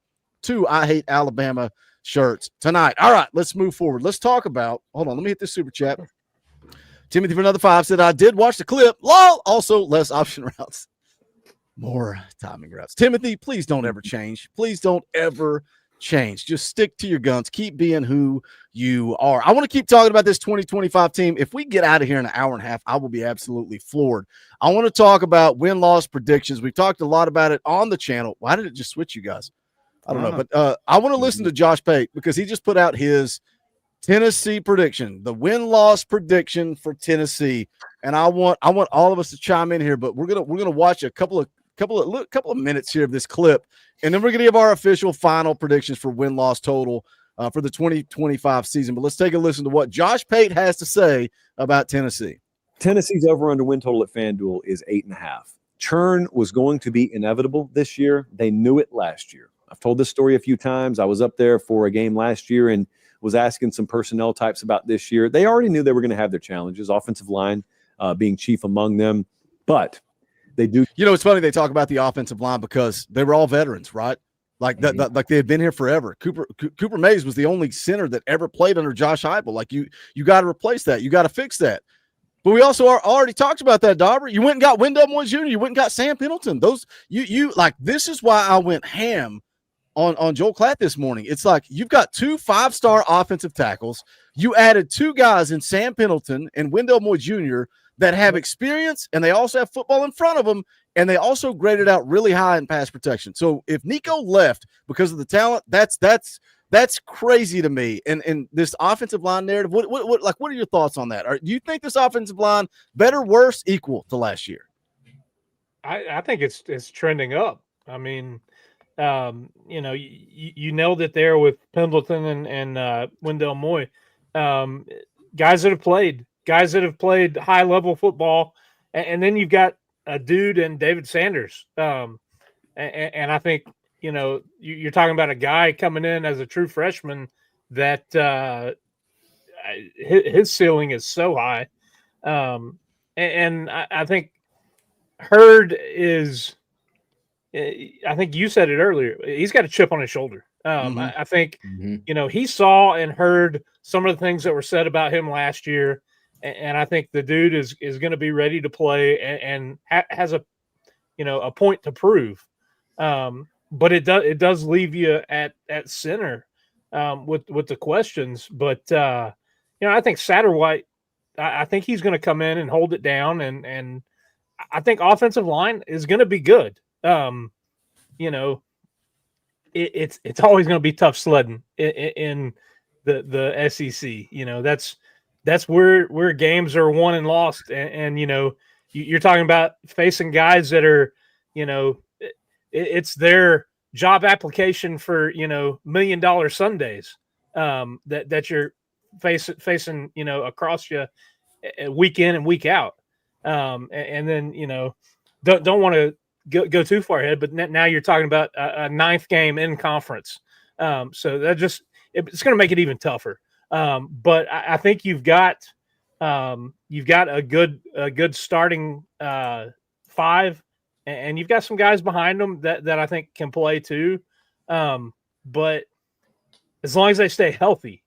I Hate Alabama shirts tonight. All right, let's move forward. Let's talk about, hold on, let me hit this super chat. Timothy for another 5 said, I did watch the clip. Lol. Also, less option routes. More timing routes. Timothy, please don't ever change. Please don't ever change. Just stick to your guns. Keep being who you are. I want to keep talking about this 2025 team. If we get out of here in an hour and a half, I will be absolutely floored. I want to talk about win-loss predictions. We've talked a lot about it on the channel. Why did it just switch you guys? I don't know. But I want to listen to Josh Pate because he just put out his Tennessee prediction, the win-loss prediction for Tennessee. And I want all of us to chime in here, but we're gonna watch a couple of minutes here of this clip, and then we're gonna give our official final predictions for win-loss total for the 2025 season. But let's take a listen to what Josh Pate has to say about Tennessee. Tennessee's over-under win total at FanDuel is 8.5. Churn was going to be inevitable this year. They knew it last year. I've told this story a few times. I was up there for a game last year and was asking some personnel types about this year. They already knew they were going to have their challenges, offensive line being chief among them. But they do. You know, it's funny they talk about the offensive line because they were all veterans, right? Like that, like they had been here forever. Cooper Mays was the only center that ever played under Josh Heupel. Like you got to replace that. You got to fix that. But we also already talked about that, Dauber. You went and got Wendell Moore Jr. You went and got Sam Pendleton. Those you like. This is why I went ham on Joel Klatt this morning. It's like you've got 2 5-star offensive tackles. You added 2 guys in Sam Pendleton and Wendell Moore Jr. that have experience, and they also have football in front of them, and they also graded out really high in pass protection. So if Nico left because of the talent, that's crazy to me. And this offensive line narrative, what are your thoughts on that? Do you think this offensive line better, worse, equal to last year? I think it's trending up. I mean, you nailed it there with Pendleton and Wendell Moore. Guys that have played high level football, and then you've got a dude in David Sanders. And I think, you're talking about a guy coming in as a true freshman that his ceiling is so high. And I think Hurd is, I think you said it earlier, he's got a chip on his shoulder. I think, he saw and heard some of the things that were said about him last year, and I think the dude is going to be ready to play and has a point to prove. But it does leave you at center with the questions. But I think Satterwhite, I think he's going to come in and hold it down, and I think offensive line is going to be good. It's always going to be tough sledding in the SEC. That's where games are won and lost, and you're talking about facing guys that are it's their job application for $1 million Sundays that you're facing across you week in and week out, and then don't want to go too far ahead, but now you're talking about a ninth game in conference, so that it's going to make it even tougher. But I think you've got a good starting five, and you've got some guys behind them that I think can play too. But as long as they stay healthy,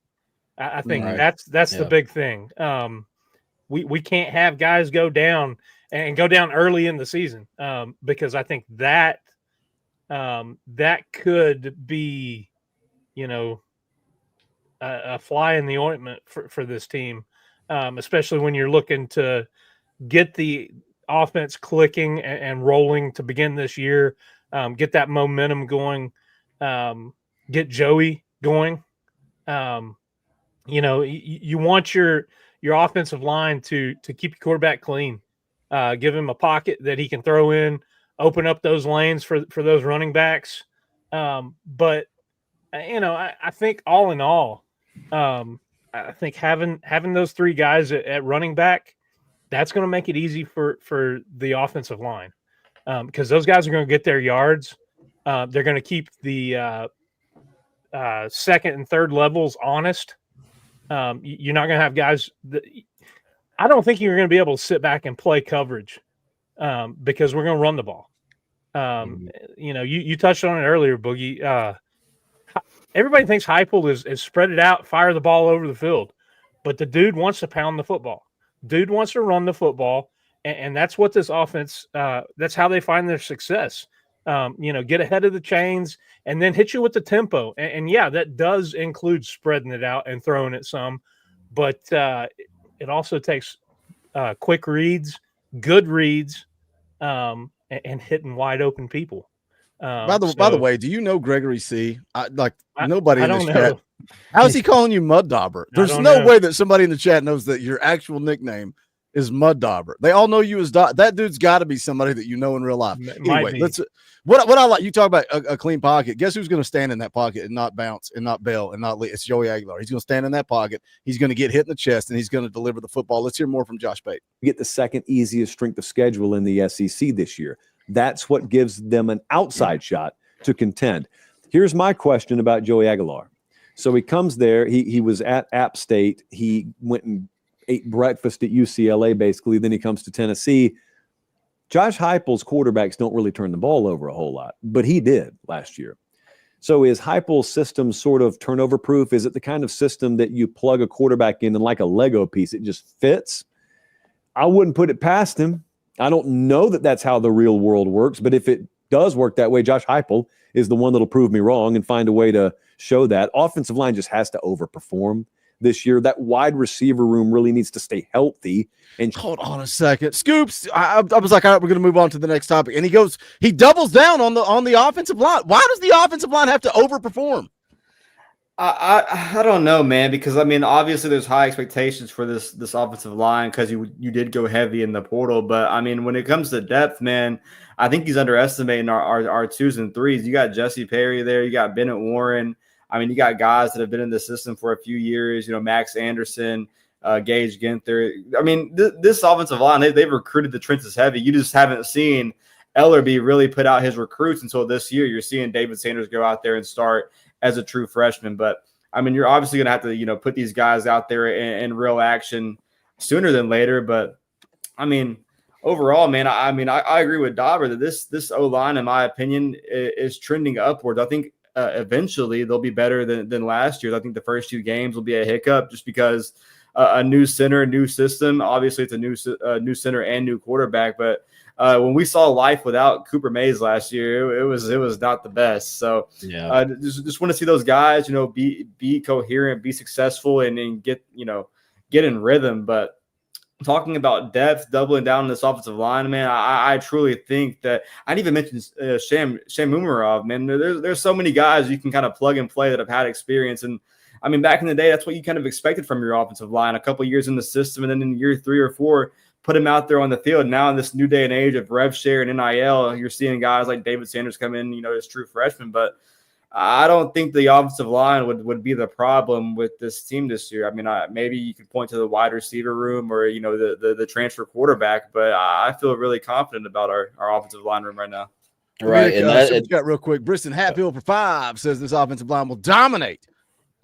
I think that's the big thing. We can't have guys go down early in the season, because I think that could be, a fly in the ointment for this team, especially when you're looking to get the offense clicking and rolling to begin this year, get that momentum going, get Joey going. You want your offensive line to keep your quarterback clean, give him a pocket that he can throw in, open up those lanes for those running backs. But I think all in all, I think having those three guys at running back, that's going to make it easy for the offensive line, because those guys are going to get their yards. They're going to keep the second and third levels honest. You're not going to have guys I don't think you're going to be able to sit back and play coverage, because we're going to run the ball. You touched on it earlier, Boogie. Everybody thinks Heupel is spread it out, fire the ball over the field, but the dude wants to pound the football. Dude wants to run the football, and that's what this offense. That's how they find their success. Get ahead of the chains and then hit you with the tempo. And yeah, that does include spreading it out and throwing it some, but it also takes quick reads, good reads, and hitting wide open people. By the way, do you know Gregory C? Nobody in this chat. Know. How is he calling you Mud Dauber? There's no way that somebody in the chat knows that your actual nickname is Mud Dauber. They all know you as that dude's got to be somebody that you know in real life. Anyway, what I like, you talk about a clean pocket. Guess who's going to stand in that pocket and not bounce and not bail and not lead? It's Joey Aguilar. He's going to stand in that pocket. He's going to get hit in the chest and he's going to deliver the football. Let's hear more from Josh Pate. Get the second easiest strength of schedule in the SEC this year. That's what gives them an outside shot to contend. Here's my question about Joey Aguilar. So he comes there. He was at App State. He went and ate breakfast at UCLA, basically. Then he comes to Tennessee. Josh Heupel's quarterbacks don't really turn the ball over a whole lot, but he did last year. So is Heupel's system sort of turnover proof? Is it the kind of system that you plug a quarterback in and like a Lego piece, it just fits? I wouldn't put it past him. I don't know that that's how the real world works, but if it does work that way, Josh Heupel is the one that'll prove me wrong and find a way to show that. Offensive line just has to overperform this year. That wide receiver room really needs to stay healthy. And hold on a second, Scoops. I was like, all right, we're going to move on to the next topic, and he doubles down on the offensive line. Why does the offensive line have to overperform? I don't know, man, because I mean, obviously there's high expectations for this offensive line because you did go heavy in the portal, but I mean, when it comes to depth, man, I think he's underestimating our twos and threes. You got Jesse Perry there, you got Bennett Warren. I mean, you got guys that have been in the system for a few years. Max Anderson, Gage Ginther. I mean, this offensive line, they've recruited the trenches heavy. You just haven't seen Ellerby really put out his recruits until this year. You're seeing David Sanders go out there and start as a true freshman. But, I mean, you're obviously going to have to, put these guys out there in real action sooner than later. But, I mean, overall, man, I agree with Dauber that this O-line, in my opinion, is trending upwards. I think eventually they'll be better than last year. I think the first 2 games will be a hiccup just because a new center, new system. Obviously, it's a new center and new quarterback. But when we saw life without Cooper Mays last year, it was not the best. So Yeah, just want to see those guys, be coherent, be successful, and get in rhythm. But talking about depth, doubling down on this offensive line, man, I truly think that I didn't even mention Sham Umarov, man. There's so many guys you can kind of plug and play that have had experience. And I mean, back in the day, that's what you kind of expected from your offensive line. A couple years in the system, and then in year 3 or 4, put him out there on the field. Now in this new day and age of rev share and NIL, you're seeing guys like David Sanders come in, as true freshmen. But I don't think the offensive line would be the problem with this team this year. I mean, maybe you could point to the wide receiver room or, the transfer quarterback, but I feel really confident about our offensive line room right now. right. And got real quick. Briston Hatfield for 5 says this offensive line will dominate.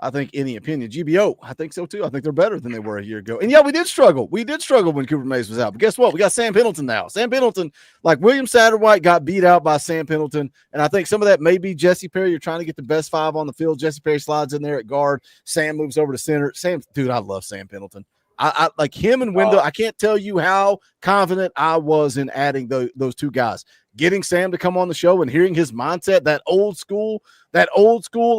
I think any opinion. GBO, I think so too. I think they're better than they were a year ago. And yeah, we did struggle. We did struggle when Cooper Mays was out. But guess what? We got Sam Pendleton now. Sam Pendleton, like William Satterwhite, got beat out by Sam Pendleton. And I think some of that may be Jesse Perry. You're trying to get the best 5 on the field. Jesse Perry slides in there at guard. Sam moves over to center. Dude, I love Sam Pendleton. I like him and Wendell. I can't tell you how confident I was in adding those 2 guys. Getting Sam to come on the show and hearing his mindset, that old school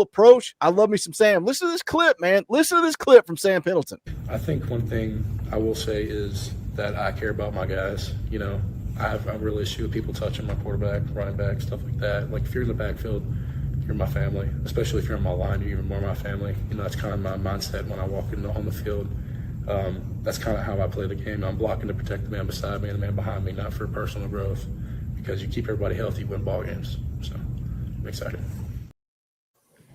approach. I love me some Sam. Listen to this clip, man. Listen to this clip from Sam Pendleton. I think one thing I will say is that I care about my guys. I have a real issue with people touching my quarterback, running back, stuff like that. Like if you're in the backfield, you're my family. Especially if you're on my line, you're even more my family. That's kind of my mindset when I walk on the field. That's kind of how I play the game. I'm blocking to protect the man beside me and the man behind me, not for personal growth. Because you keep everybody healthy, you win ball games. So I'm excited.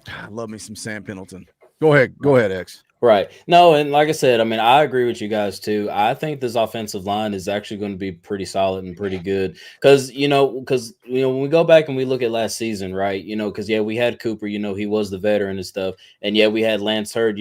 I love me some Sam Pendleton. Go ahead, X. Right. No, and like I said, I mean, I agree with you guys too. I think this offensive line is actually going to be pretty solid and pretty good because when we go back and we look at last season, right? Because we had Cooper, he was the veteran and stuff, and we had Lance Hurd,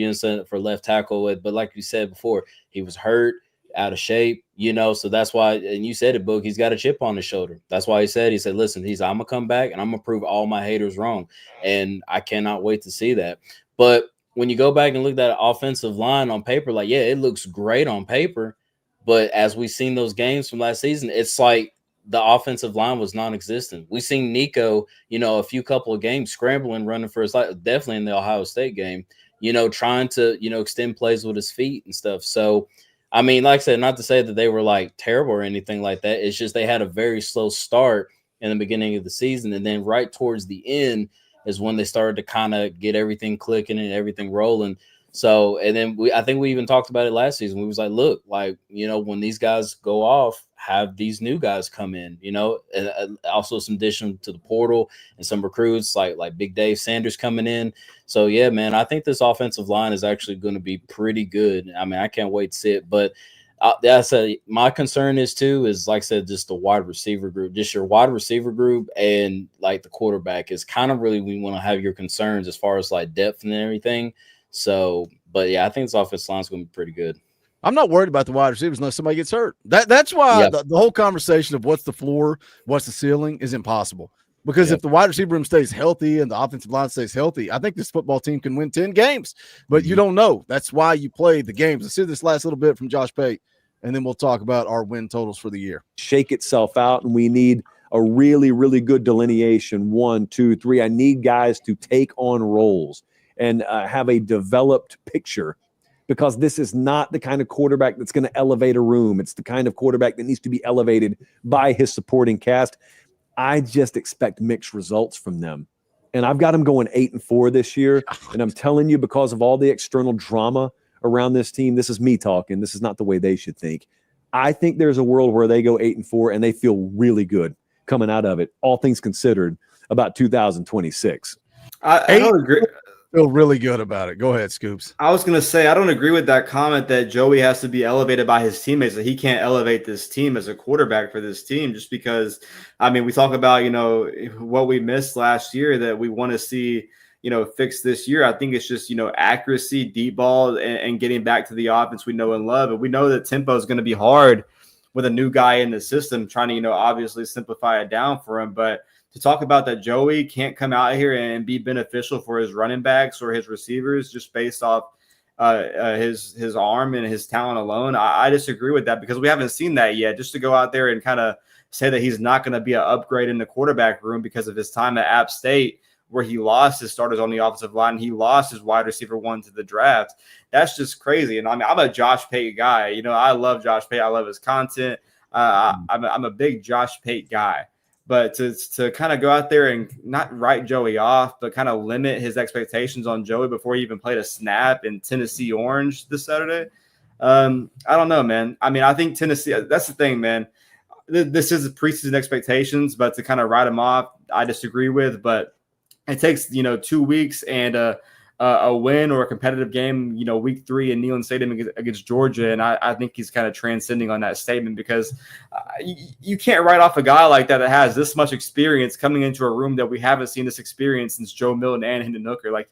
for left tackle, but like you said before, he was hurt, out of shape, so that's why, and you said it, Boog, he's got a chip on his shoulder. That's why he said, listen, I'm gonna come back and I'm gonna prove all my haters wrong, and I cannot wait to see that. But when you go back and look at that offensive line on paper, it looks great on paper, but as we've seen those games from last season, it's like the offensive line was non-existent. We seen Nico, a couple of games scrambling, running for his life, definitely in the Ohio State game, trying to extend plays with his feet and stuff. So I mean, like I said, not to say that they were terrible or anything like that. It's just they had a very slow start in the beginning of the season. And then right towards the end is when they started to kind of get everything clicking and everything rolling. So, and then I think we even talked about it last season. We was like, look, when these guys go off, have these new guys come in, and also some addition to the portal and some recruits like Big Dave Sanders coming in. So, yeah, man, I think this offensive line is actually going to be pretty good. I mean, I can't wait to see it. But I said my concern is, like I said, just the wide receiver group, just your wide receiver group and the quarterback is kind of really we want to have your concerns as far as depth and everything. So, but yeah, I think this offensive line is going to be pretty good. I'm not worried about the wide receivers unless somebody gets hurt. That's why the whole conversation of what's the floor, what's the ceiling is impossible. Because if the wide receiver room stays healthy and the offensive line stays healthy, I think this football team can win 10 games. But you don't know. That's why you play the games. Let's hear this last little bit from Josh Pate, and then we'll talk about our win totals for the year. Shake itself out, and we need a really, really good delineation. 1, 2, 3. I need guys to take on roles and have a developed picture, because this is not the kind of quarterback that's going to elevate a room. It's the kind of quarterback that needs to be elevated by his supporting cast. I just expect mixed results from them. And I've got them going 8-4 this year. And I'm telling you, because of all the external drama around this team, this is me talking. This is not the way they should think. I think there's a world where they go 8-4 and they feel really good coming out of it, all things considered, about 2026. I don't agree. Feel really good about it. Go ahead, Scoops. I was going to say, I don't agree with that comment that Joey has to be elevated by his teammates, that he can't elevate this team as a quarterback for this team, just because, I mean, we talk about, what we missed last year that we want to see, fixed this year. I think it's just, accuracy, deep ball, and getting back to the offense we know and love. And we know that tempo is going to be hard with a new guy in the system, trying to, obviously simplify it down for him. But to talk about that Joey can't come out here and be beneficial for his running backs or his receivers just based off his arm and his talent alone. I disagree with that because we haven't seen that yet. Just to go out there and kind of say that he's not going to be an upgrade in the quarterback room because of his time at App State, where he lost his starters on the offensive line. He lost his wide receiver 1 to the draft. That's just crazy. And I mean, I'm a Josh Pate guy. You know, I love Josh Pate. I love his content. I'm a big Josh Pate guy. But to kind of go out there and not write Joey off, but kind of limit his expectations on Joey before he even played a snap in Tennessee Orange this Saturday, I don't know, man. I mean, I think Tennessee – that's the thing, man. This is preseason expectations, but to kind of write him off, I disagree with. But it takes, 2 weeks and a win or a competitive game, week 3 in Neyland Stadium against Georgia. And I think he's kind of transcending on that statement because you can't write off a guy like that has this much experience coming into a room that we haven't seen this experience since Joe Milton and Hendon Hooker, like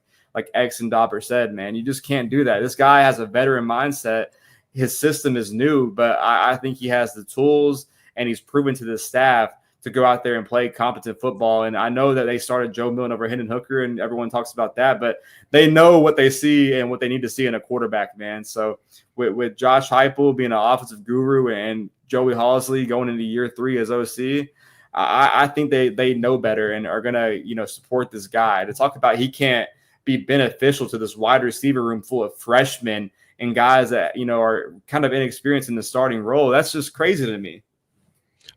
X and Dauber said, man. You just can't do that. This guy has a veteran mindset. His system is new, but I think he has the tools and he's proven to the staff to go out there and play competent football. And I know that they started Joe Milton over Hendon Hooker, and everyone talks about that, but they know what they see and what they need to see in a quarterback, man. So with Josh Heupel being an offensive guru and Joey Halzle going into year 3 as OC, I think they know better and are going to, support this guy. To talk about he can't be beneficial to this wide receiver room full of freshmen and guys that, are kind of inexperienced in the starting role, that's just crazy to me.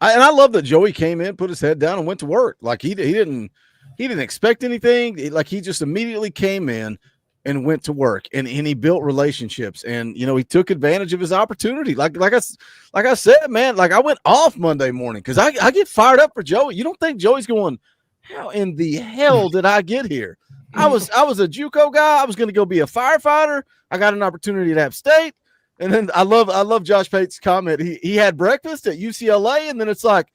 And I love that Joey came in, put his head down, and went to work. Like he didn't expect anything. Like he just immediately came in and went to work, and he built relationships, and he took advantage of his opportunity. Like I said, man. Like I went off Monday morning because I get fired up for Joey. You don't think Joey's going, how in the hell did I get here? I was a JUCO guy. I was going to go be a firefighter. I got an opportunity at App State. And then I love Josh Pate's comment. He had breakfast at UCLA, and then it's like,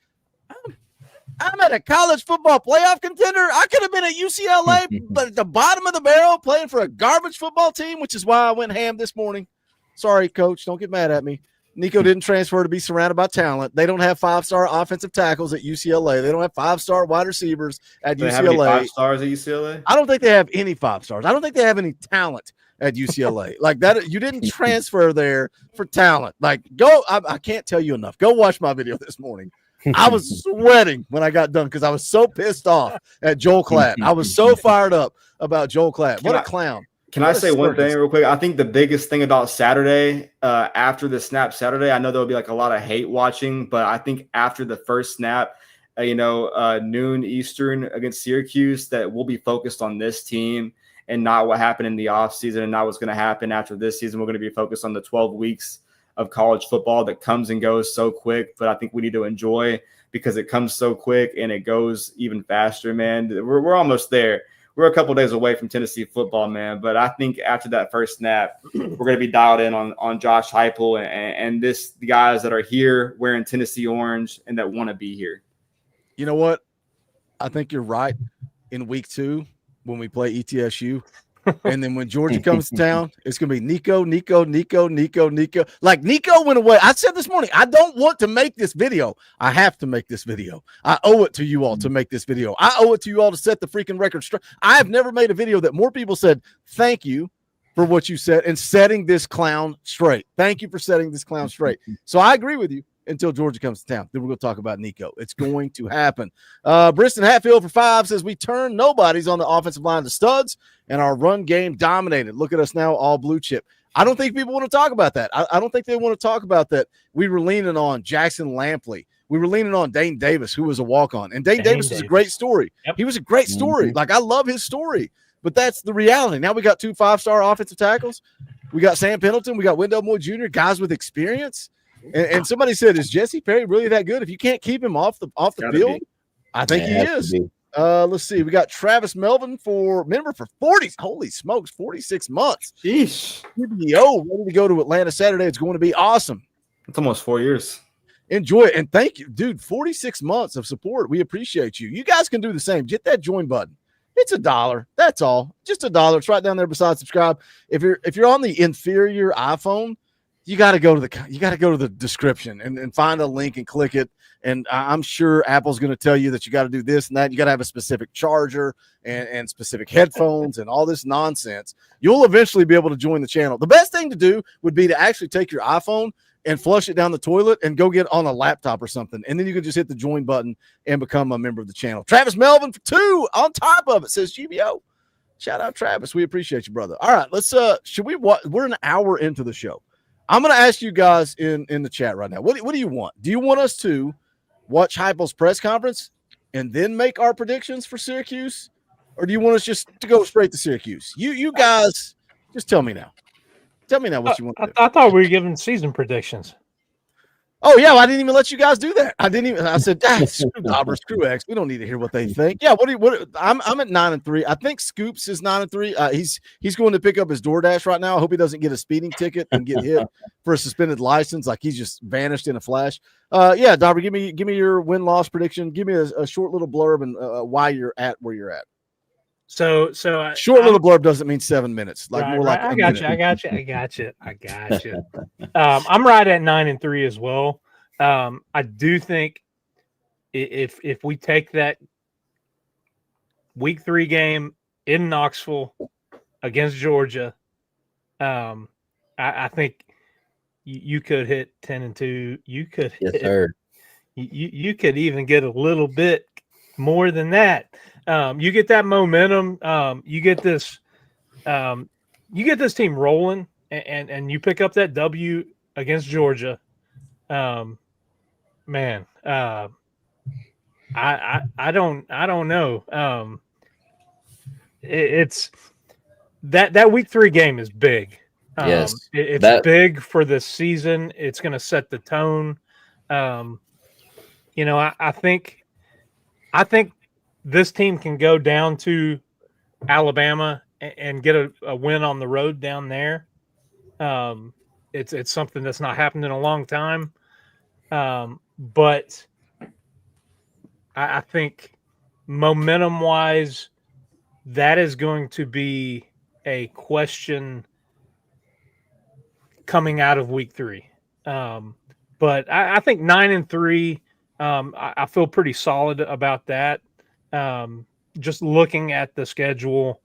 I'm at a college football playoff contender. I could have been at UCLA, but at the bottom of the barrel playing for a garbage football team, which is why I went ham this morning. Sorry, Coach. Don't get mad at me. Nico didn't transfer to be surrounded by talent. They don't have 5-star offensive tackles at UCLA. They don't have 5-star wide receivers at UCLA. They have any 5 stars at UCLA? I don't think they have any 5 stars. I don't think they have any talent at UCLA. Like that, you didn't transfer there for talent. Like I can't tell you enough. Go watch my video this morning. I was sweating when I got done because I was so pissed off at Joel Klatt. I was so fired up about Joel Klatt. What a clown. Can I say one thing real quick? I think the biggest thing about Saturday, after the snap Saturday, I know there'll be like a lot of hate watching, but I think after the first snap, noon Eastern against Syracuse, that we'll be focused on this team and not what happened in the offseason and not what's going to happen after this season. We're going to be focused on the 12 weeks of college football that comes and goes so quick, but I think we need to enjoy because it comes so quick and it goes even faster, man. We're almost there. We're a couple days away from Tennessee football, man. But I think after that first snap, we're going to be dialed in on Josh Heupel and the guys that are here wearing Tennessee orange and that want to be here. You know what? I think you're right. In week 2, when we play ETSU, and then when Georgia comes to town, it's going to be Nico. Like Nico went away. I said this morning, I don't want to make this video. I have to make this video. I owe it to you all to make this video. I owe it to you all to set the freaking record straight. I have never made a video that more people said, thank you for what you said and setting this clown straight. Thank you for setting this clown straight. So I agree with you. Until Georgia comes to town. Then we're going to talk about Nico. It's going to happen. Briston Hatfield for 5 says, we turn nobodies on the offensive line to studs, and our run game dominated. Look at us now, all blue chip. I don't think people want to talk about that. I don't think they want to talk about that. We were leaning on Jackson Lampley. We were leaning on Dane Davis, who was a walk-on. And Dane Davis was a great story. Yep. He was a great story. Like, I love his story. But that's the reality. Now we got 2 5-star offensive tackles. We got Sam Pendleton. We got Wendell Moore Jr., guys with experience. And somebody said, is Jesse Perry really that good? If you can't keep him off the field, I think he is. Let's see. We got Travis Melvin for 40. Holy smokes, 46 months. Sheesh. PBO ready to go to Atlanta Saturday. It's going to be awesome. It's almost 4 years. Enjoy it. And thank you, dude. 46 months of support. We appreciate you. You guys can do the same. Hit that join button. It's $1. That's all. Just $1. It's right down there beside subscribe. If you're on the inferior iPhone, you got to go to the description and find a link and click it. And I'm sure Apple's going to tell you that you got to do this and that. You got to have a specific charger and specific headphones and all this nonsense. You'll eventually be able to join the channel. The best thing to do would be to actually take your iPhone and flush it down the toilet and go get on a laptop or something. And then you can just hit the join button and become a member of the channel. Travis Melvin for 2 on top of it says GBO. Shout out Travis. We appreciate you, brother. All right, let's we're an hour into the show. I'm going to ask you guys in the chat right now. What do you want? Do you want us to watch Heupel's press conference and then make our predictions for Syracuse? Or do you want us just to go straight to Syracuse? You guys just tell me now. Tell me now what you want to do. I thought we were giving season predictions. Oh, yeah, well, I didn't even let you guys do that. I said, screw Dauber, screw X. We don't need to hear what they think. Yeah, I'm at 9-3. I think Scoops is 9-3. He's going to pick up his DoorDash right now. I hope he doesn't get a speeding ticket and get hit for a suspended license, like he's just vanished in a flash. Yeah, Dauber, give me your win-loss prediction. Give me a short little blurb and why you're at where you're at. So short little blurb doesn't mean 7 minutes. Like more like I got you. I'm right at 9-3 as well. I do think if we take that week 3 game in Knoxville against Georgia, I think you could hit 10-2. You could you could even get a little bit more than that. You get that momentum. You get this team rolling, and you pick up that W against Georgia. Man, I don't know. It's that week 3 game is big. Yes, it's big for this season. It's going to set the tone. I think this team can go down to Alabama and get a win on the road down there. It's something that's not happened in a long time. But I think momentum-wise, that is going to be a question coming out of week 3. But I think 9-3, I feel pretty solid about that. Just looking at the schedule,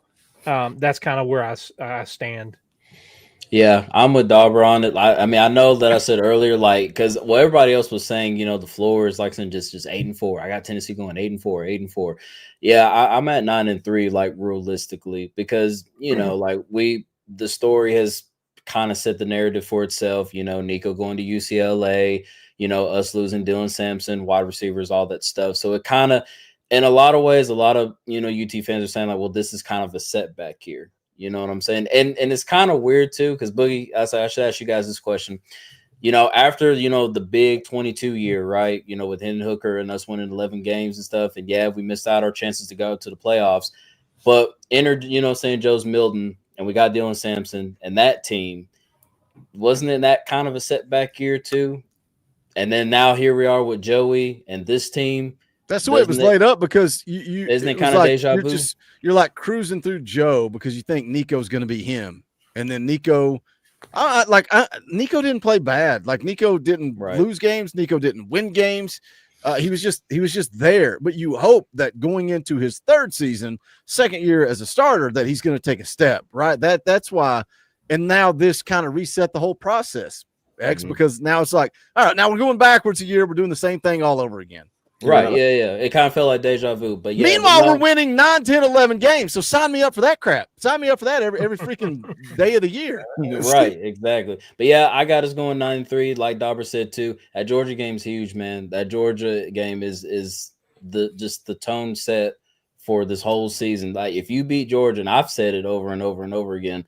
that's kind of where I stand. Yeah, I'm with Dauber on it. I mean, I know that I said earlier, like, because everybody else was saying, the floor is like just 8-4. I got Tennessee going 8-4, 8-4. Yeah, I'm at 9-3, like realistically, because the story has kind of set the narrative for itself. Nico going to UCLA, us losing Dylan Sampson, wide receivers, all that stuff. So it kind of, in a lot of ways, a lot of UT fans are saying like, well, this is kind of a setback here. You know what I'm saying? And it's kind of weird too, because Boogie, I should ask you guys this question. After the big 22 year, right? With Hendon Hooker and us winning 11 games and stuff, and yeah, we missed out our chances to go to the playoffs, but entered St. Joe's Milton, and we got Dylan Sampson, and that team, wasn't it that kind of a setback year too? And then now here we are with Joey and this team. That's the way it was laid up, because you isn't it kind of deja vu? You're like cruising through Joe because you think Nico's going to be him, and then Nico didn't play bad. Like Nico didn't lose games, Nico didn't win games. He was just there. But you hope that going into his 3rd season, 2nd year as a starter, that he's going to take a step, right? That's why. And now this kind of reset the whole process, because now it's like, all right, now we're going backwards a year. We're doing the same thing all over again. Right, yeah. It kind of felt like deja vu. But yeah. Meanwhile, we're winning 9, 10, 11 games. So sign me up for that crap. Sign me up for that every freaking day of the year. Right, exactly. But yeah, I got us going 9-3, like Dauber said too. That Georgia game's huge, man. That Georgia game is the tone set for this whole season. Like if you beat Georgia, and I've said it over and over and over again,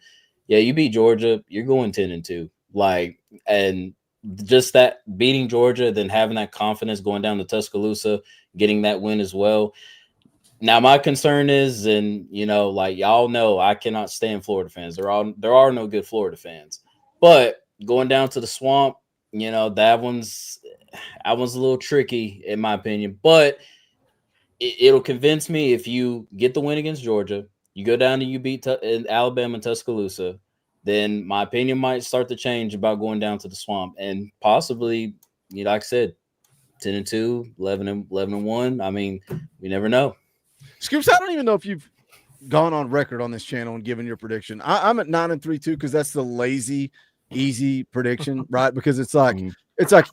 yeah, you beat Georgia, you're going 10-2. Like, and just that beating Georgia, then having that confidence going down to Tuscaloosa, getting that win as well. Now, my concern is, and like y'all know, I cannot stand Florida fans. There are no good Florida fans. But going down to the Swamp, that one's a little tricky in my opinion. But it'll convince me if you get the win against Georgia, you go down and you beat Alabama and Tuscaloosa. then my opinion might start to change about going down to the Swamp, and possibly, like I said, 10-2, 11-1. I mean, we never know. Scoops, I don't even know if you've gone on record on this channel and given your prediction. I'm at 9-3 too, because that's the lazy, easy prediction, right? Because it's like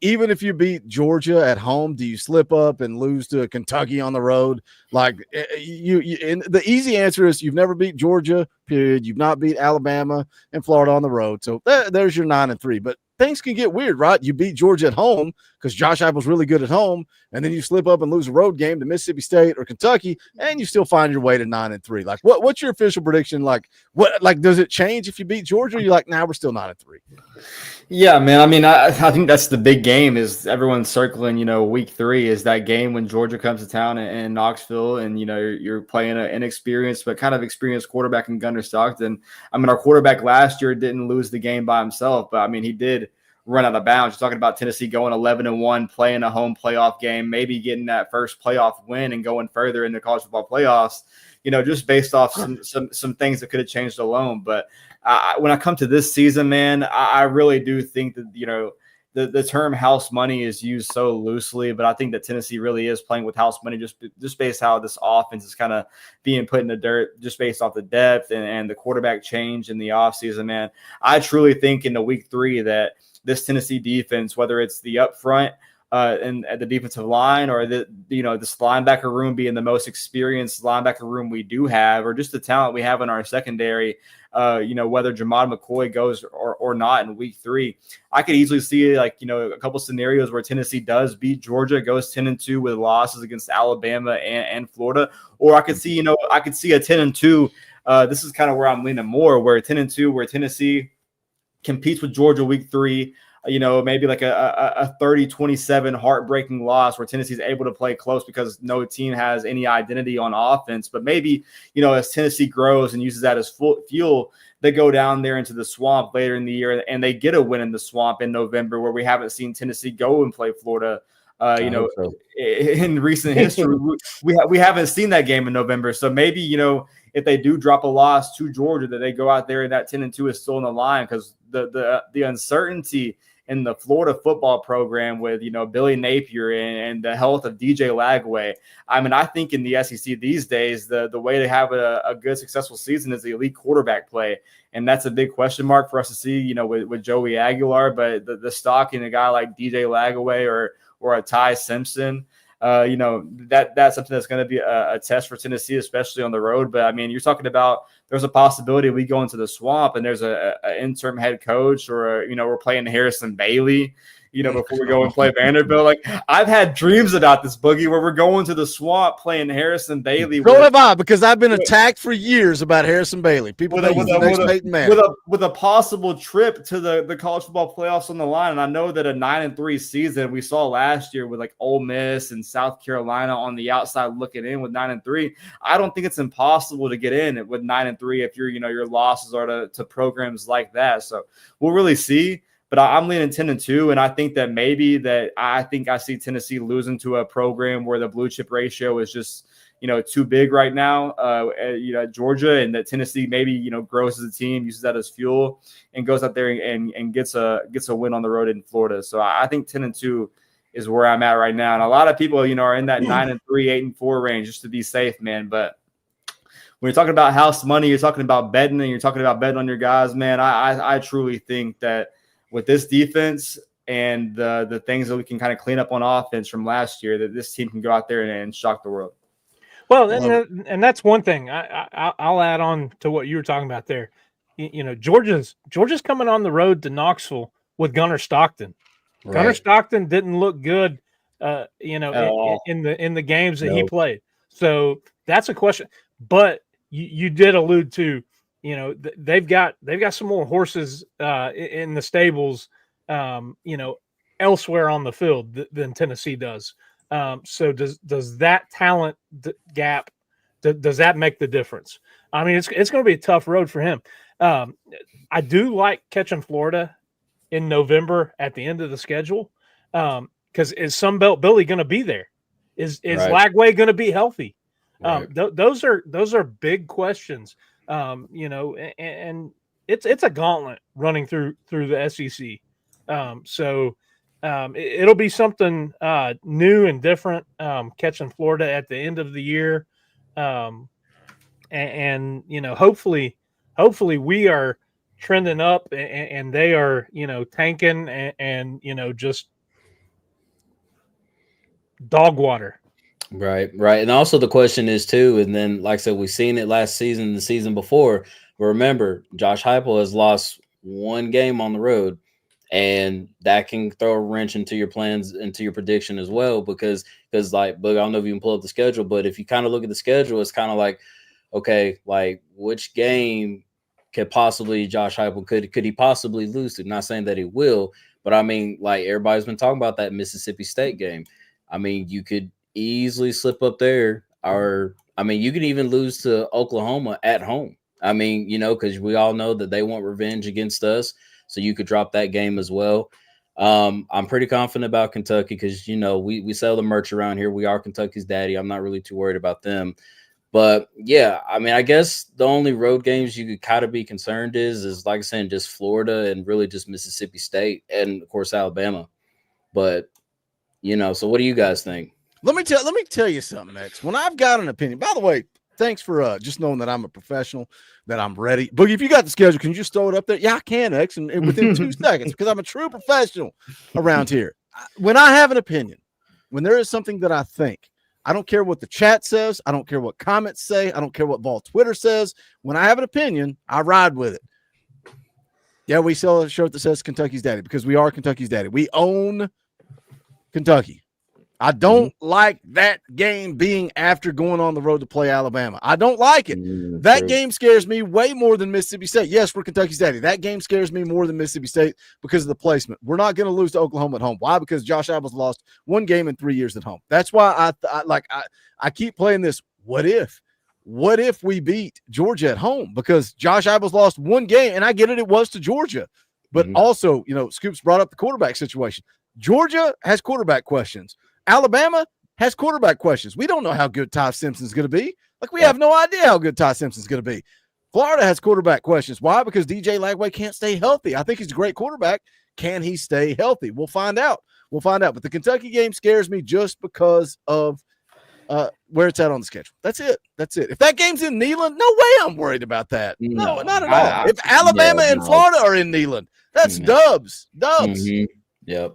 even if you beat Georgia at home, do you slip up and lose to Kentucky on the road? Like you and the easy answer is you've never beat Georgia, period. You've not beat Alabama and Florida on the road. So there's your 9-3. But things can get weird, right? You beat Georgia at home because Josh Heupel's really good at home, and then you slip up and lose a road game to Mississippi State or Kentucky, and you still find your way to 9-3. Like, what's your official prediction? Like, does it change if you beat Georgia? Or you're like, nah, we're still 9-3. Yeah, man. I mean, I think that's the big game. Is everyone circling? Week 3 is that game when Georgia comes to town in Knoxville, and you're playing an inexperienced but kind of experienced quarterback in Gunnar Stockton. I mean, our quarterback last year didn't lose the game by himself, but I mean, he did run out of bounds. You're talking about Tennessee going 11-1, playing a home playoff game, maybe getting that first playoff win and going further in the college football playoffs. Just based off some things that could have changed alone. But when I come to this season, man, I really do think that the term house money is used so loosely, but I think that Tennessee really is playing with house money just based how this offense is kind of being put in the dirt, just based off the depth and the quarterback change in the offseason, man. I truly think in the week 3 that this Tennessee defense, whether it's the up front and at the defensive line, or this linebacker room being the most experienced linebacker room we do have, or just the talent we have in our secondary, whether Jamad McCoy goes or not in week 3, I could easily see a couple scenarios where Tennessee does beat Georgia, goes 10-2 with losses against Alabama and Florida, or I could see a 10-2. This is kind of where I'm leaning more, where 10-2, where Tennessee competes with Georgia week 3, maybe like a 30-27 heartbreaking loss where Tennessee's able to play close because no team has any identity on offense. But maybe, as Tennessee grows and uses that as fuel, they go down there into the Swamp later in the year and they get a win in the Swamp in November, where we haven't seen Tennessee go and play Florida. In recent history, we haven't seen that game in November. So maybe, if they do drop a loss to Georgia, that they go out there and that 10-2 is still in the line, because the uncertainty in the Florida football program with, Billy Napier and the health of DJ Lagway. I mean, I think in the SEC these days, the way to have a good, successful season is the elite quarterback play. And that's a big question mark for us to see, with Joey Aguilar, but the stock in a guy like DJ Lagway or a Ty Simpson, that's something that's going to be a test for Tennessee, especially on the road. But I mean, you're talking about there's a possibility we go into the Swamp and there's an interim head coach, or we're playing Harrison Bailey, before we go and play Vanderbilt. Like, I've had dreams about this, Boogie, where we're going to the Swamp playing Harrison Bailey. So have I, because I've been attacked for years about Harrison Bailey. People think he's the next Peyton Manning. With a possible trip to the college football playoffs on the line. And I know that a 9-3 season we saw last year with like Ole Miss and South Carolina on the outside looking in with 9-3. I don't think it's impossible to get in with 9-3 if your losses are to programs like that. So we'll really see. But I'm leaning 10-2, and I think that I see Tennessee losing to a program where the blue chip ratio is just too big right now. Georgia, and that Tennessee maybe grows as a team, uses that as fuel, and goes out there and gets a win on the road in Florida. So I think 10-2 is where I'm at right now, and a lot of people are in that 9-3, 8-4 range just to be safe, man. But when you're talking about house money, you're talking about betting, and you're talking about betting on your guys, man. I truly think that with this defense and the things that we can kind of clean up on offense from last year, that this team can go out there and shock the world. Well, and that's one thing I'll add on to what you were talking about there. Georgia's coming on the road to Knoxville with Gunnar Stockton. Right. Gunnar Stockton didn't look good, in the games that he played. So that's a question. But you did allude to, they've got some more horses in the stables, elsewhere on the field than Tennessee does. So does that talent gap, does that make the difference? I mean, it's going to be a tough road for him. I do like catching Florida in November at the end of the schedule, because is Sunbelt Billy going to be there? Is right. Lagway going to be healthy? Right. Those are big questions. And it's a gauntlet running through the SEC. It'll be something new and different catching Florida at the end of the year, and hopefully we are trending up and they are tanking and just dog water. Right. And also the question is too, and then like I said, we've seen it last season, the season before. But remember, Josh Heupel has lost one game on the road, and that can throw a wrench into your plans, into your prediction as well. Because like, but I don't know if you can pull up the schedule, but if you kind of look at the schedule, it's kind of like, okay, like which game could possibly Josh Heupel could he possibly lose to? Not saying that he will, but I mean, like everybody's been talking about that Mississippi State game. I mean, you could easily slip up there, or I mean, you could even lose to Oklahoma at home. I mean, because we all know that they want revenge against us, so you could drop that game as well. I'm pretty confident about Kentucky because we sell the merch around here. We are Kentucky's daddy. I'm not really too worried about them. But yeah, I mean, I guess the only road games you could kind of be concerned is like I said, just Florida and really just Mississippi State and of course Alabama. But so what do you guys think? Let me tell you something, X. When I've got an opinion, by the way, thanks for just knowing that I'm a professional, that I'm ready. Boogie, if you got the schedule, can you just throw it up there? Yeah, I can, X, and within 2 seconds, because I'm a true professional around here. When I have an opinion, when there is something that I think, I don't care what the chat says. I don't care what comments say. I don't care what Vol Twitter says. When I have an opinion, I ride with it. Yeah, we sell a shirt that says Kentucky's daddy because we are Kentucky's daddy. We own Kentucky. I don't like that game being after going on the road to play Alabama. I don't like it. That game scares me way more than Mississippi State. Yes, we're Kentucky's daddy. That game scares me more than Mississippi State because of the placement. We're not going to lose to Oklahoma at home. Why? Because Josh Heupel's lost one game in 3 years at home. That's why I keep playing this. What if? What if we beat Georgia at home? Because Josh Heupel's lost one game, and I get it. It was to Georgia, but also, Scoops brought up the quarterback situation. Georgia has quarterback questions. Alabama has quarterback questions. We don't know how good Ty Simpson's going to be. Like, we have no idea how good Ty Simpson's going to be. Florida has quarterback questions. Why? Because DJ Lagway can't stay healthy. I think he's a great quarterback. Can he stay healthy? We'll find out. But the Kentucky game scares me just because of where it's at on the schedule. That's it. If that game's in Neyland, no way I'm worried about that. No, not at all. If Alabama and Florida are in Neyland, that's dubs. Yep.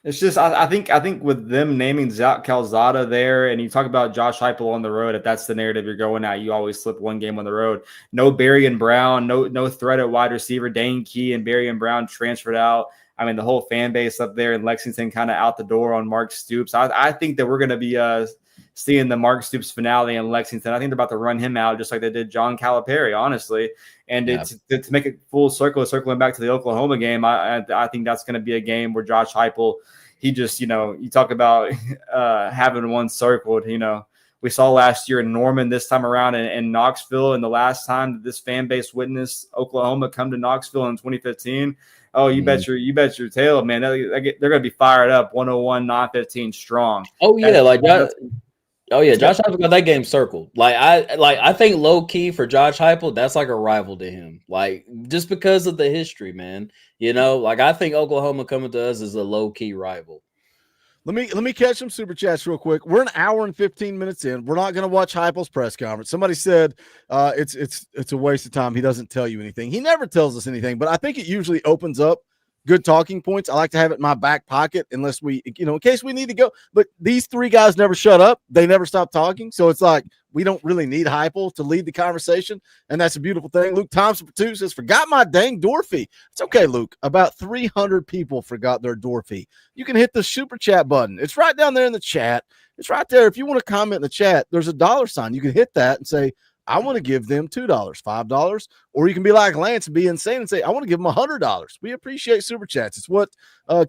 It's just I think with them naming Zach Calzada there, and you talk about Josh Heupel on the road, if that's the narrative you're going at, you always slip one game on the road. No Barry and Brown, no threat at wide receiver. Dane Key and Barry and Brown transferred out. I mean, the whole fan base up there in Lexington kind of out the door on Mark Stoops. I think that we're going to be seeing the Mark Stoops finale in Lexington. I think they're about to run him out just like they did John Calipari, honestly. And to make it full circle, circling back to the Oklahoma game, I think that's going to be a game where Josh Heupel, he just, you talk about having one circled, we saw last year in Norman, this time around in Knoxville, and the last time that this fan base witnessed Oklahoma come to Knoxville in 2015. Oh, you bet your tail, man. They're going to be fired up 101, 915 strong. Oh, yeah. Josh Heupel got that game circled. I think low key for Josh Heupel, that's like a rival to him. Like, just because of the history, man. I think Oklahoma coming to us is a low key rival. Let me catch some super chats real quick. We're an hour and 15 minutes in. We're not going to watch Heupel's press conference. Somebody said it's a waste of time. He doesn't tell you anything. He never tells us anything, but I think it usually opens up good talking points. I like to have it in my back pocket unless we, in case we need to go. But these three guys never shut up. They never stop talking. So it's like we don't really need Heupel to lead the conversation. And that's a beautiful thing. Luke Thompson for 2 says, forgot my dang door fee. It's okay, Luke. About 300 people forgot their door fee. You can hit the super chat button. It's right down there in the chat. It's right there. If you want to comment in the chat, there's a $sign. You can hit that and say, I want to give them $2, $5, or you can be like Lance and be insane and say, I want to give them $100. We appreciate super chats. It's what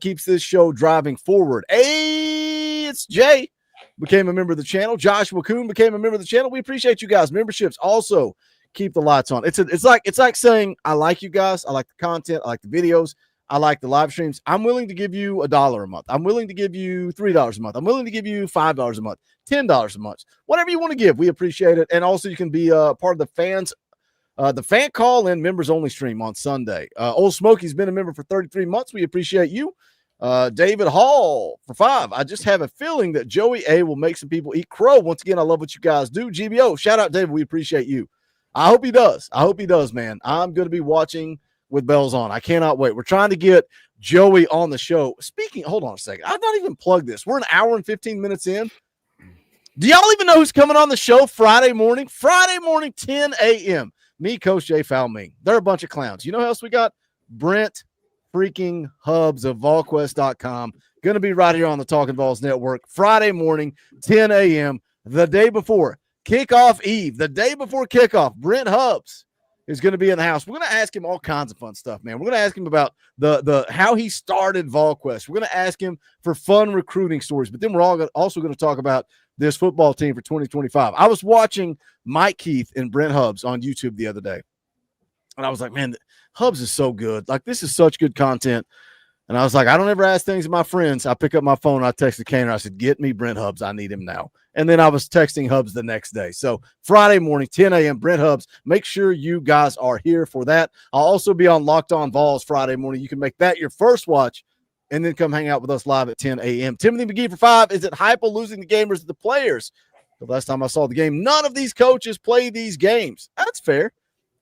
keeps this show driving forward. Hey, it's Jay became a member of the channel. Joshua Kuhn became a member of the channel. We appreciate you guys. Memberships also keep the lights on. It's like saying, I like you guys. I like the content. I like the videos. I like the live streams. I'm willing to give you $1 a month. I'm willing to give you $3 a month. I'm willing to give you $5 a month, $10 a month, whatever you want to give. We appreciate it. And also you can be part of the fans The fan call and members only stream on Sunday. Old Smokey's been a member for 33 months. We appreciate you. David Hall for 5. I just have a feeling that Joey A will make some people eat crow. Once again, I love what you guys do. GBO, shout out, David. We appreciate you. I hope he does. I hope he does, man. I'm going to be watching with bells on. I cannot wait. We're trying to get Joey on the show. Speaking, hold on a second. I've not even plugged this. We're an hour and 15 minutes in. Do y'all even know who's coming on the show Friday morning? Friday morning, 10 a.m. Me, Coach Jay Falming. They're a bunch of clowns. You know who else we got? Brent freaking Hubbs of VolQuest.com. Going to be right here on the Talkin Vols Network Friday morning, 10 a.m. The day before kickoff eve, the day before kickoff. Brent Hubbs is going to be in the house. We're going to ask him all kinds of fun stuff, man. We're going to ask him about the how he started VolQuest. We're going to ask him for fun recruiting stories, but then we're also going to talk about this football team for 2025. I was watching Mike Keith and Brent Hubbs on YouTube the other day, and I was like, man, Hubbs is so good. Like, this is such good content. And I was like, I don't ever ask things of my friends. I pick up my phone. I texted Kaner. I said, get me Brent Hubbs. I need him now. And then I was texting Hubbs the next day. So Friday morning, 10 a.m., Brent Hubbs. Make sure you guys are here for that. I'll also be on Locked On Vols Friday morning. You can make that your first watch and then come hang out with us live at 10 a.m. Timothy McGee for 5. Is it Heupel losing the game or is it the players? The last time I saw the game, none of these coaches play these games. That's fair.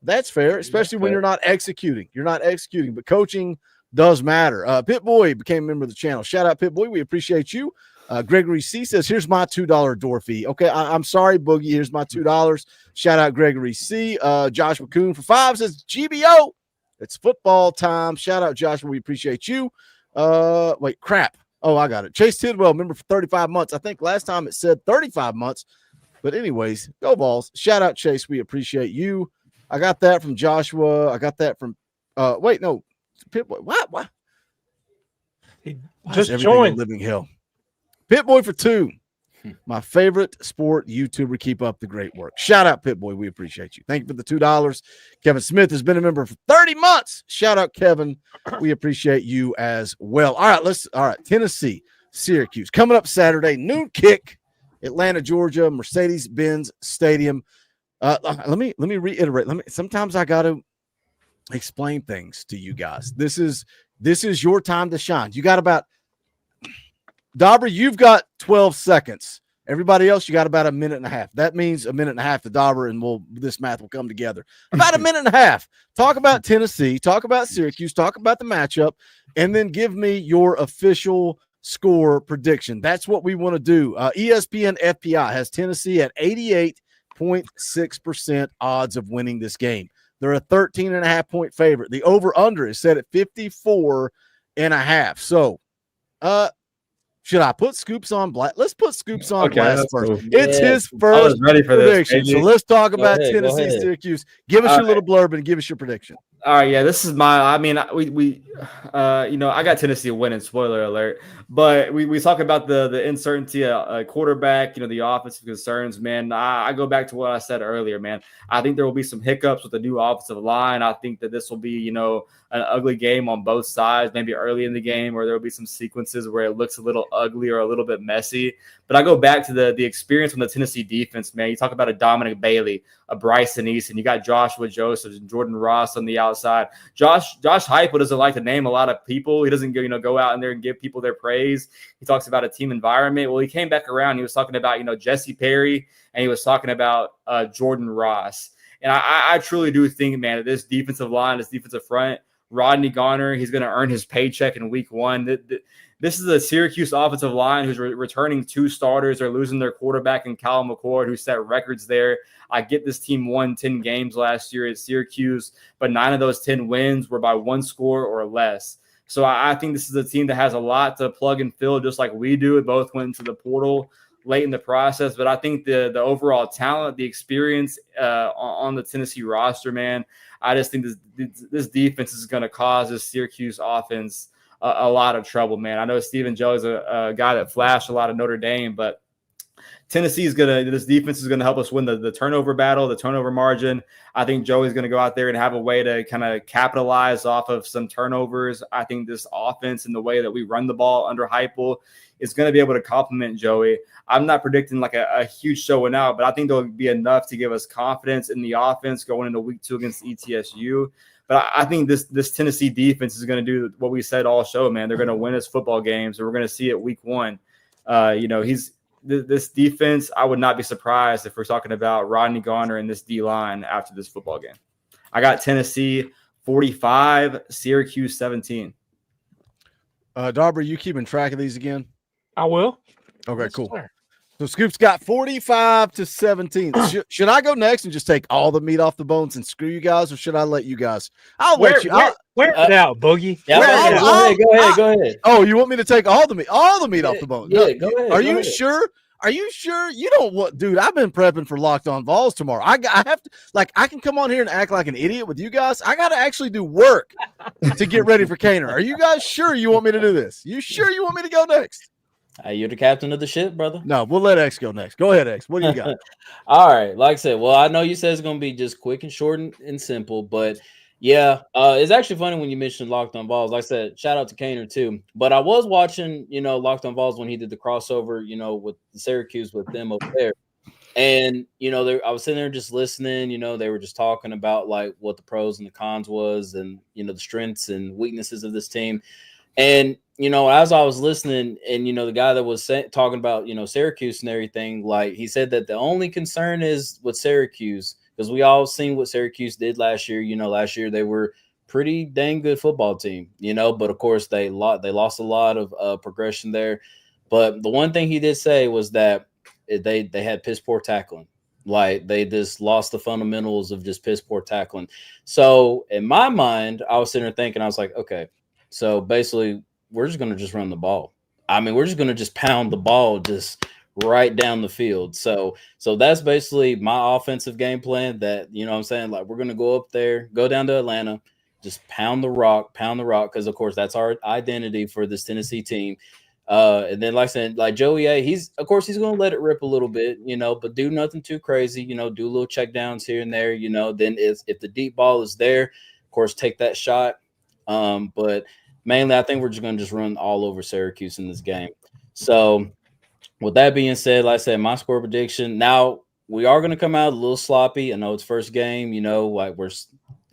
That's fair, especially when you're not executing. You're not executing, but coaching does matter. Pit Boy became a member of the channel. Shout out, Pit Boy. We appreciate you. Gregory C says, here's my $2 door fee. Okay, I'm sorry, Boogie. Here's my $2. Shout out, Gregory C. Joshua Kuhn for 5 says, GBO, it's football time. Shout out, Joshua. We appreciate you. Wait, crap. Oh, I got it. Chase Tidwell, member for 35 months. I think last time it said 35 months. But anyways, go Vols. Shout out, Chase. We appreciate you. I got that from Joshua. I got that from wait, no. Pitboy. What? He just joined Living Hell. Pitboy for 2. My favorite sport YouTuber. Keep up the great work. Shout out, Pitboy. We appreciate you. Thank you for the $2. Kevin Smith has been a member for 30 months. Shout out, Kevin. We appreciate you as well. All right. Tennessee, Syracuse. Coming up Saturday, noon kick, Atlanta, Georgia, Mercedes-Benz Stadium. Let me reiterate. Sometimes I got to explain things to you guys. This is your time to shine. You got about Dauber, you've got 12 seconds. Everybody else, you got about a minute and a half. That means a minute and a half to Dauber, and this math will come together. About a minute and a half. Talk about Tennessee, talk about Syracuse, talk about the matchup, and then give me your official score prediction. That's what we want to do. ESPN FPI has Tennessee at 88.6% odds of winning this game. They're a 13.5-point favorite. The over-under is set at 54.5. So, should I put Scoops on blast? Let's put Scoops on blast first. Cool. It's his first I was ready for prediction. this. So let's talk about Go Tennessee, ahead. Syracuse. Give us your little blurb and give us your prediction. All right, yeah, this is I got Tennessee winning, spoiler alert. But we talk about the uncertainty of quarterback, the offensive concerns, man. I go back to what I said earlier, man. I think there will be some hiccups with the new offensive line. I think that this will be, an ugly game on both sides, maybe early in the game where there will be some sequences where it looks a little ugly or a little bit messy. But I go back to the experience from the Tennessee defense, man. You talk about a Dominic Bailey, a Bryson Easton. You got Joshua Joseph and Jordan Ross on the outside. Josh Heupel doesn't like to name a lot of people. He doesn't go out in there and give people their praise. He talks about a team environment. Well, he came back around. He was talking about, Jesse Perry, and he was talking about Jordan Ross. And I truly do think, man, that this defensive line, this defensive front, Rodney Garner, he's going to earn his paycheck in week 1. This is a Syracuse offensive line who's returning 2 starters. They're losing their quarterback in Kyle McCord, who set records there. I get this team won 10 games last year at Syracuse, but 9 of those 10 wins were by 1 score or less. So I think this is a team that has a lot to plug and fill, just like we do. It both went into the portal late in the process, but I think the overall talent, the experience on the Tennessee roster, man, I just think this defense is going to cause this Syracuse offense a lot of trouble, man. I know Stephen Joe is a guy that flashed a lot of Notre Dame, but This defense is gonna help us win the turnover battle, the turnover margin. I think Joey's gonna go out there and have a way to kind of capitalize off of some turnovers. I think this offense and the way that we run the ball under Heupel is going to be able to complement Joey. I'm not predicting like a huge showing out, but I think there'll be enough to give us confidence in the offense going into week 2 against ETSU. But I think this Tennessee defense is going to do what we said all show, man. They're going to win us football games, and we're going to see it week 1. This defense, I would not be surprised if we're talking about Rodney Garner and this D-line after this football game. I got Tennessee 45, Syracuse 17. Darby, you keeping track of these again? I will. Okay, Yes, cool. sir. So Scoop's got 45-17. Should I go next and just take all the meat off the bones and screw you guys, or should I let you guys? I'll let you. Wear it out, Boogie. Yeah, go ahead. Oh, you want me to take all the meat off the bone? Yeah, go ahead. Are you sure? Are you sure? You don't what, dude? I've been prepping for Locked On Vols tomorrow. I have to, like, I can come on here and act like an idiot with you guys. I got to actually do work to get ready for Caner. Are you guys sure you want me to do this? You sure you want me to go next? You're the captain of the ship, brother. No, we'll let X go next. Go ahead, X. What do you got? All right. Like I said, well, I know you said it's going to be just quick and short and simple, but yeah, it's actually funny when you mentioned Locked On Vols. Like I said, shout out to Caner too. But I was watching, Locked On Vols when he did the crossover, with Syracuse with them over there. And, I was sitting there just listening, they were just talking about like what the pros and the cons was and, the strengths and weaknesses of this team. And, as I was listening and, the guy that was talking about, Syracuse and everything, like he said that the only concern is with Syracuse, because we all seen what Syracuse did last year. Last year they were pretty dang good football team, but of course they lost a lot of progression there. But the one thing he did say was that they had piss poor tackling. Like they just lost the fundamentals of just piss poor tackling. So in my mind, I was sitting there thinking, I was like, okay, so basically we're just going to just run the ball. I mean, we're just going to just pound the ball just right down the field. So that's basically my offensive game plan that, what I'm saying? Like we're going to go up there, go down to Atlanta, just pound the rock. Cause of course that's our identity for this Tennessee team. And then like I said, like Joey A, he's going to let it rip a little bit, but do nothing too crazy, do little check downs here and there, then if the deep ball is there, of course, take that shot. But mainly I think we're just going to just run all over Syracuse in this game. So with that being said, like I said, my score prediction, now we are going to come out a little sloppy. I know it's first game,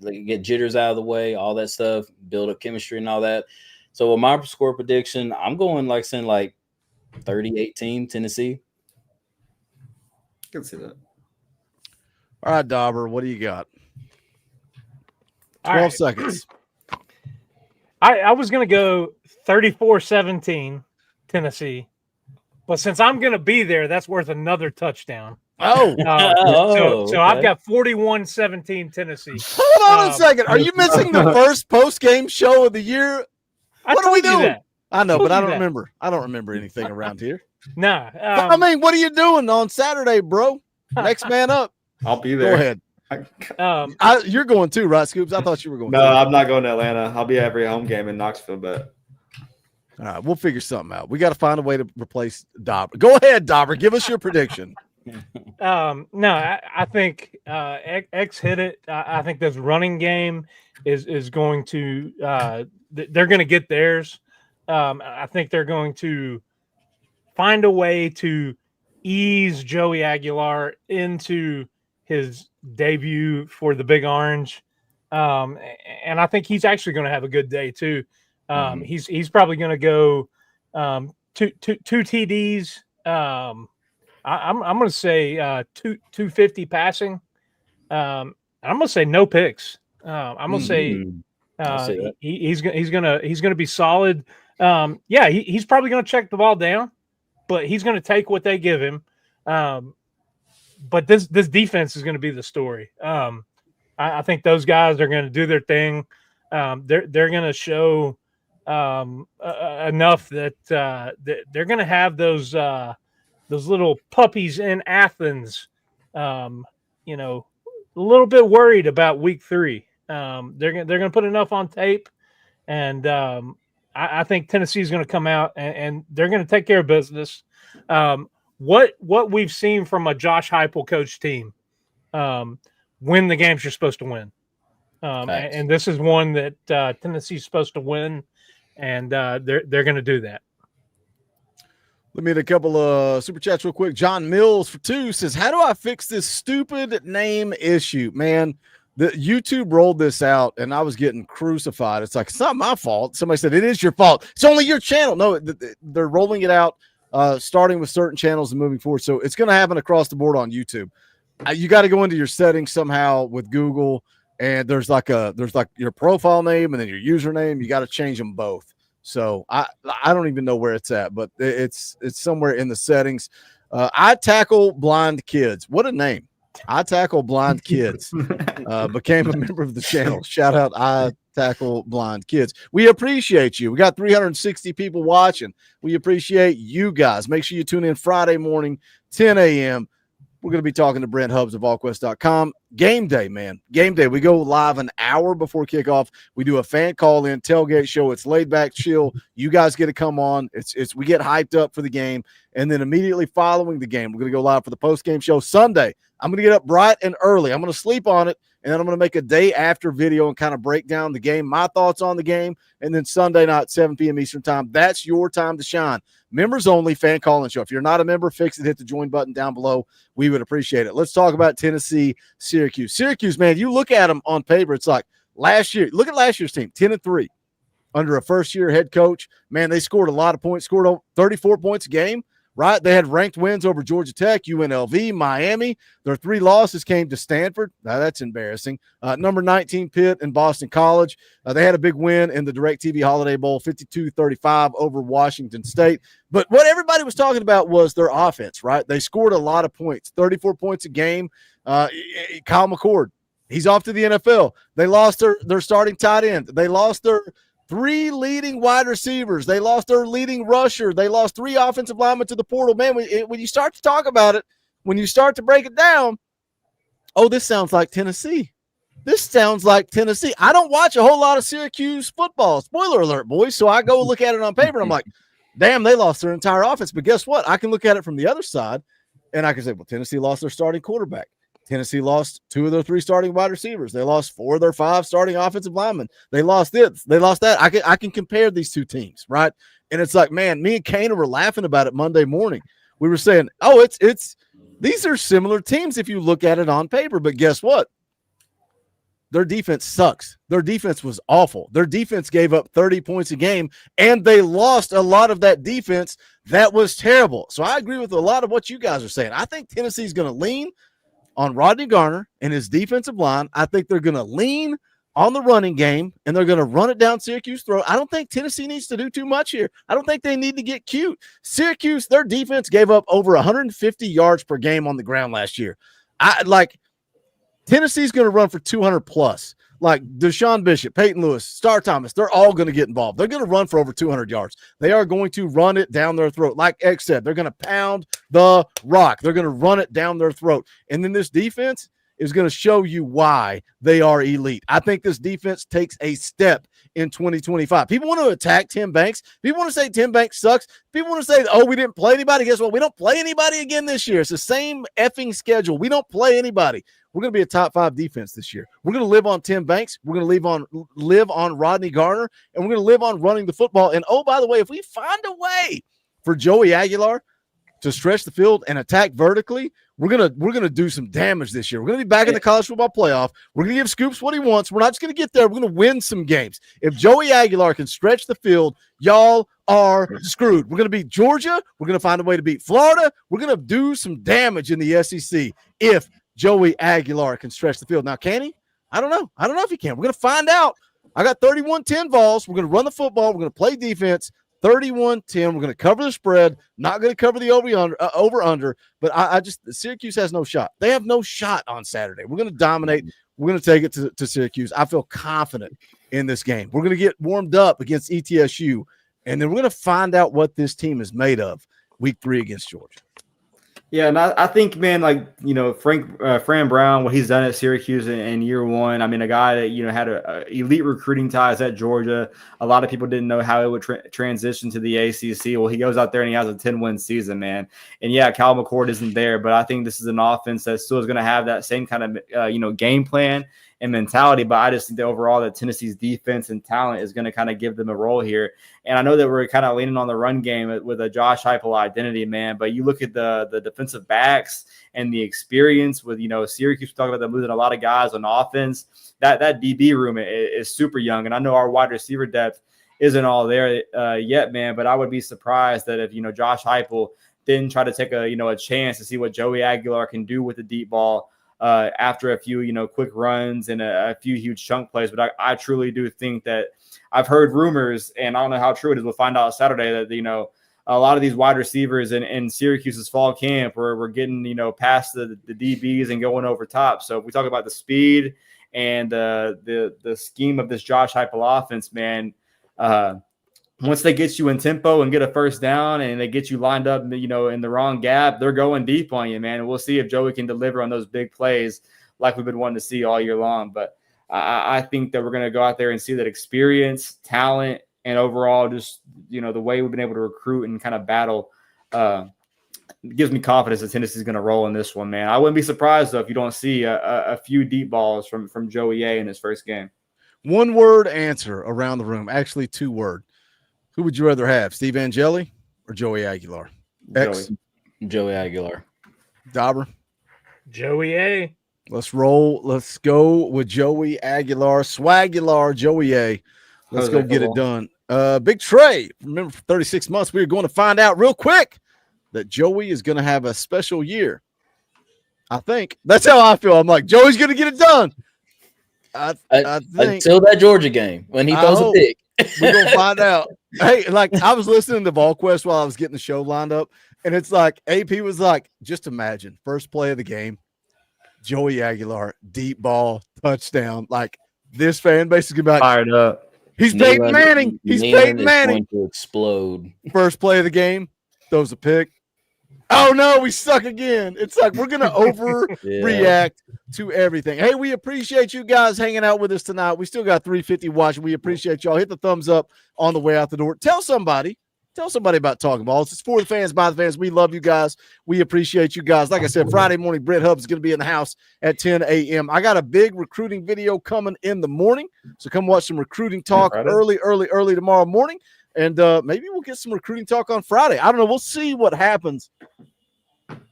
like get jitters out of the way, all that stuff, build up chemistry and all that. So with my score prediction, I'm going like 30-18 Tennessee. I can see that. All right, Dauber, what do you got? 12 All right. seconds. I was going to go 34-17 Tennessee, but since I'm going to be there, that's worth another touchdown. Oh, so I've got 41-17 Tennessee. Hold on a second. Are you missing the first post-game show of the year? What are we doing? That. I know, but I don't remember. I don't remember anything around here. Nah. I mean, what are you doing on Saturday, bro? Next man up. I'll be there. Go ahead. You're going too, right, Scoops? I thought you were going. No, I'm not going to Atlanta. I'll be at every home game in Knoxville, but all right, we'll figure something out. We got to find a way to replace Dauber. Go ahead, Dauber. Give us your prediction. No, I think X hit it. I think this running game is going to they're going to get theirs. I think they're going to find a way to ease Joey Aguilar into his debut for the Big Orange, and I think he's actually going to have a good day too. He's probably going to go two TDs. I'm going to say 250 passing. I'm going to say no picks. I'm going to say he's going to be solid. He's probably going to check the ball down, but he's going to take what they give him. But this defense is going to be the story. I think those guys are going to do their thing. They're going to show enough that they're going to have those little puppies in Athens. A little bit worried about week 3. They're going to put enough on tape, and I think Tennessee is going to come out and they're going to take care of business. what we've seen from a Josh Heupel coach team, win the games you're supposed to win. And this is one that Tennessee's supposed to win, and they're going to do that. Let me hit a couple of super chats real quick. John Mills for 2 says, how do I fix this stupid name issue? Man, the YouTube rolled this out, and I was getting crucified. It's like, it's not my fault. Somebody said, it is your fault. It's only your channel. No, they're rolling it out, starting with certain channels and moving forward. So it's going to happen across the board on YouTube. You got to go into your settings somehow with Google, and there's like your profile name and then your username. You got to change them both. So I don't even know where it's at, but it's somewhere in the settings. I Tackle Blind Kids. What a name. I Tackle Blind Kids. Became a member of the channel. Shout out I Tackle Blind Kids. We appreciate you. We got 360 people watching. We appreciate you guys. Make sure you tune in Friday morning, 10 a.m. We're going to be talking to Brent Hubbs of VolQuest.com. Game day, man. Game day. We go live an hour before kickoff. We do a fan call-in tailgate show. It's laid back, chill. You guys get to come on. We get hyped up for the game. And then immediately following the game, we're going to go live for the post-game show Sunday. I'm going to get up bright and early. I'm going to sleep on it, and then I'm going to make a day after video and kind of break down the game, my thoughts on the game, and then Sunday night, 7 p.m. Eastern time. That's your time to shine. Members only fan call-in show. If you're not a member, fix it. Hit the join button down below. We would appreciate it. Let's talk about Tennessee, Syracuse. Syracuse, man, you look at them on paper, it's like last year. Look at last year's team, 10-3 under a first-year head coach. Man, they scored a lot of points, scored 34 points a game, right? They had ranked wins over Georgia Tech, UNLV, Miami. Their 3 losses came to Stanford. Now, that's embarrassing. Number 19 Pitt and Boston College. They had a big win in the DirecTV Holiday Bowl, 52-35 over Washington State. But what everybody was talking about was their offense, right? They scored a lot of points, 34 points a game. Kyle McCord, he's off to the NFL. They lost their starting tight end. They lost their 3 leading wide receivers. They lost their leading rusher. They lost 3 offensive linemen to the portal. Man, when you start to talk about it, when you start to break it down, oh, this sounds like Tennessee. This sounds like Tennessee. I don't watch a whole lot of Syracuse football. Spoiler alert, boys. So I go look at it on paper, and I'm like, damn, they lost their entire offense. But guess what? I can look at it from the other side, and I can say, well, Tennessee lost their starting quarterback. Tennessee lost 2 of their 3 starting wide receivers. They lost 4 of their 5 starting offensive linemen. They lost this. They lost that. I can compare these 2 teams, right? And it's like, man, me and Kana were laughing about it Monday morning. We were saying, oh, these are similar teams if you look at it on paper. But guess what? Their defense sucks. Their defense was awful. Their defense gave up 30 points a game, and they lost a lot of that defense. That was terrible. So I agree with a lot of what you guys are saying. I think Tennessee's going to lean on Rodney Garner and his defensive line. I think they're going to lean on the running game, and they're going to run it down Syracuse's throat. I don't think Tennessee needs to do too much here. I don't think they need to get cute. Syracuse, their defense gave up over 150 yards per game on the ground last year. Tennessee's going to run for 200 plus. Like Deshaun Bishop, Peyton Lewis, Star Thomas, they're all going to get involved. They're going to run for over 200 yards. They are going to run it down their throat. Like X said, they're going to pound the rock. They're going to run it down their throat. And then this defense is going to show you why they are elite. I think this defense takes a step in 2025. People want to attack Tim Banks. People want to say Tim Banks sucks. People want to say, oh, we didn't play anybody. Guess what? We don't play anybody again this year. It's the same effing schedule. We don't play anybody. We're going to be a top 5 defense this year. We're going to live on Tim Banks. We're going to live on Rodney Garner, and we're going to live on running the football. And, oh, by the way, if we find a way for Joey Aguilar to stretch the field and attack vertically, we're gonna do some damage this year. We're going to be back in the college football playoff. We're going to give Scoops what he wants. We're not just going to get there. We're going to win some games. If Joey Aguilar can stretch the field, y'all are screwed. We're going to beat Georgia. We're going to find a way to beat Florida. We're going to do some damage in the SEC if Joey Aguilar can stretch the field. Now, can he? I don't know. I don't know if he can. We're going to find out. I got 31-10 Vols. We're going to run the football. We're going to play defense. 31-10. We're going to cover the spread. Not going to cover the over-under. But I just – Syracuse has no shot. They have no shot on Saturday. We're going to dominate. We're going to take it to Syracuse. I feel confident in this game. We're going to get warmed up against ETSU, and then we're going to find out what this team is made of week 3 against Georgia. Yeah, and I think, man, like, Fran Brown, what he's done at Syracuse in year one. I mean, a guy that, had a elite recruiting ties at Georgia. A lot of people didn't know how it would transition to the ACC. Well, he goes out there and he has a 10-win season, man. And yeah, Cal McCord isn't there, but I think this is an offense that still is going to have that same kind of, game plan and mentality. But I just think that overall that Tennessee's defense and talent is going to kind of give them a role here. And I know that we're kind of leaning on the run game with a Josh Heupel identity, man. But you look at the defensive backs and the experience with, Syracuse, talking about them losing a lot of guys on offense. That DB room is super young. And I know our wide receiver depth isn't all there yet, man. But I would be surprised that if, Josh Heupel didn't try to take a chance to see what Joey Aguilar can do with the deep ball after a few, quick runs and a few huge chunk plays. But I truly do think that I've heard rumors, and I don't know how true it is. We'll find out Saturday that, a lot of these wide receivers in Syracuse's fall camp we're getting, past the DBs and going over top. So if we talk about the speed and the scheme of this Josh Heupel offense, man, once they get you in tempo and get a first down and they get you lined up, in the wrong gap, they're going deep on you, man. And we'll see if Joey can deliver on those big plays like we've been wanting to see all year long. But I think that we're going to go out there and see that experience, talent, and overall just, the way we've been able to recruit and kind of battle gives me confidence that Tennessee's going to roll in this one, man. I wouldn't be surprised, though, if you don't see a few deep balls from Joey A in his first game. One-word answer around the room. Actually, two-word. Who would you rather have, Steve Angeli or Joey Aguilar? Joey Aguilar. Dauber? Joey A. Let's roll. Let's go with Joey Aguilar. Swagular, Joey A. Let's go get it done. Big Trey, remember for 36 months, we are going to find out real quick that Joey is going to have a special year. I think. That's how I feel. I'm like, Joey's going to get it done. I think. Until that Georgia game when he throws a pick. We're going to find out. Hey, like I was listening to VolQuest while I was getting the show lined up, and it's like AP was like, just imagine, first play of the game, Joey Aguilar, deep ball, touchdown. Like this fan base is going to be like, fired up. He's Peyton Manning. He's Peyton Manning. Going to explode. First play of the game, throws a pick. Oh, no, we suck again. It's like we're going to overreact to everything. Hey, we appreciate you guys hanging out with us tonight. We still got 350 watching. We appreciate y'all. Hit the thumbs up on the way out the door. Tell somebody about Talkin VAWLS. It's for the fans, by the fans. We love you guys. We appreciate you guys. Like I said, Friday morning, Brett Hubbs is going to be in the house at 10 a.m. I got a big recruiting video coming in the morning, so come watch some recruiting talk early tomorrow morning, and maybe we'll get some recruiting talk on Friday. I don't know. We'll see what happens.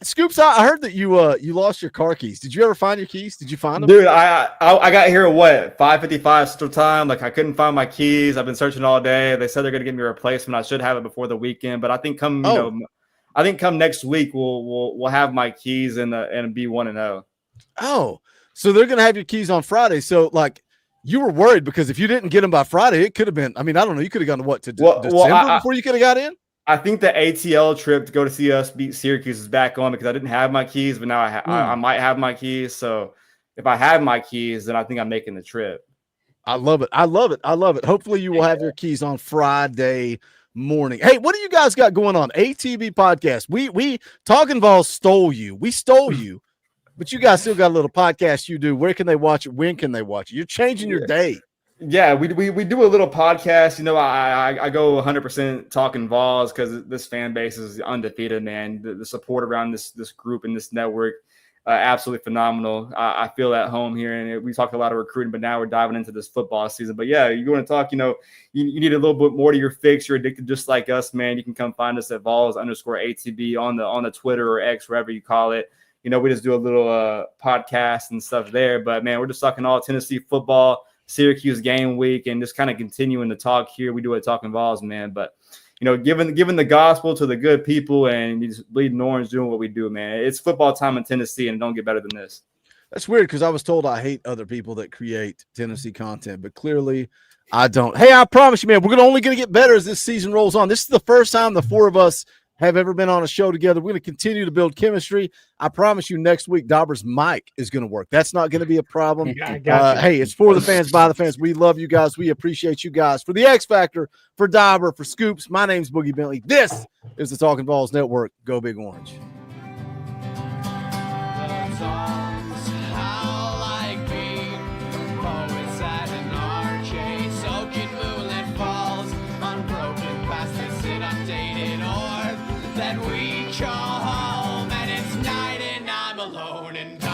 Scoops, I heard that you lost your car keys. Did you ever find your keys? Did you find them? Dude, I got here at what, 5:55 Central Time. Like I couldn't find my keys. I've been searching all day. They said they're gonna give me a replacement. I should have it before the weekend, but I think come next week we'll have my keys and be 1-0. Oh, so they're gonna have your keys on Friday. So like you were worried because if you didn't get them by Friday, it could have been. I mean, I don't know. You could have gone to December before you could have got in. I think the ATL trip to go to see us beat Syracuse is back on because I didn't have my keys, but now I might have my keys. So if I have my keys, then I think I'm making the trip. I love it. Hopefully you will have your keys on Friday morning. Hey, what do you guys got going on? ATB podcast. We Talkin VAWLS stole you. We stole you, but you guys still got a little podcast you do. Where can they watch it? When can they watch it? You're changing your day. Yeah, we do a little podcast. I go 100% Talkin VAWLS because this fan base is undefeated, man. The support around this group and this network, absolutely phenomenal. I feel at home here, and we talked a lot of recruiting, but now we're diving into this football season. But yeah, you want to talk, you need a little bit more to your fix. You're addicted just like us, man. You can come find us at Vols_ATB on the Twitter or X, wherever you call it. We just do a little podcast and stuff there. But man, we're just talking all Tennessee football, Syracuse game week, and just kind of continuing to talk here. We do it Talkin VAWLS, man. But giving the gospel to the good people and just bleeding orange, doing what we do, man. It's football time in Tennessee, and it don't get better than this. That's weird because I was told I hate other people that create Tennessee content, but clearly I don't. Hey, I promise you, man, we're only going to get better as this season rolls on. This is the first time the four of us have ever been on a show together. We're going to continue to build chemistry. I promise you next week, Dauber's mic is going to work. That's not going to be a problem. Hey, it's for the fans, by the fans. We love you guys. We appreciate you guys. For the X Factor, for Dauber, for Scoops, my name's Boogie Bentley. This is the Talkin VAWLS Network. Go Big Orange. songs. How like being poets at an arcade, soaking moonlit falls, unbroken past this inundated orb that we call home. And it's night and I'm alone and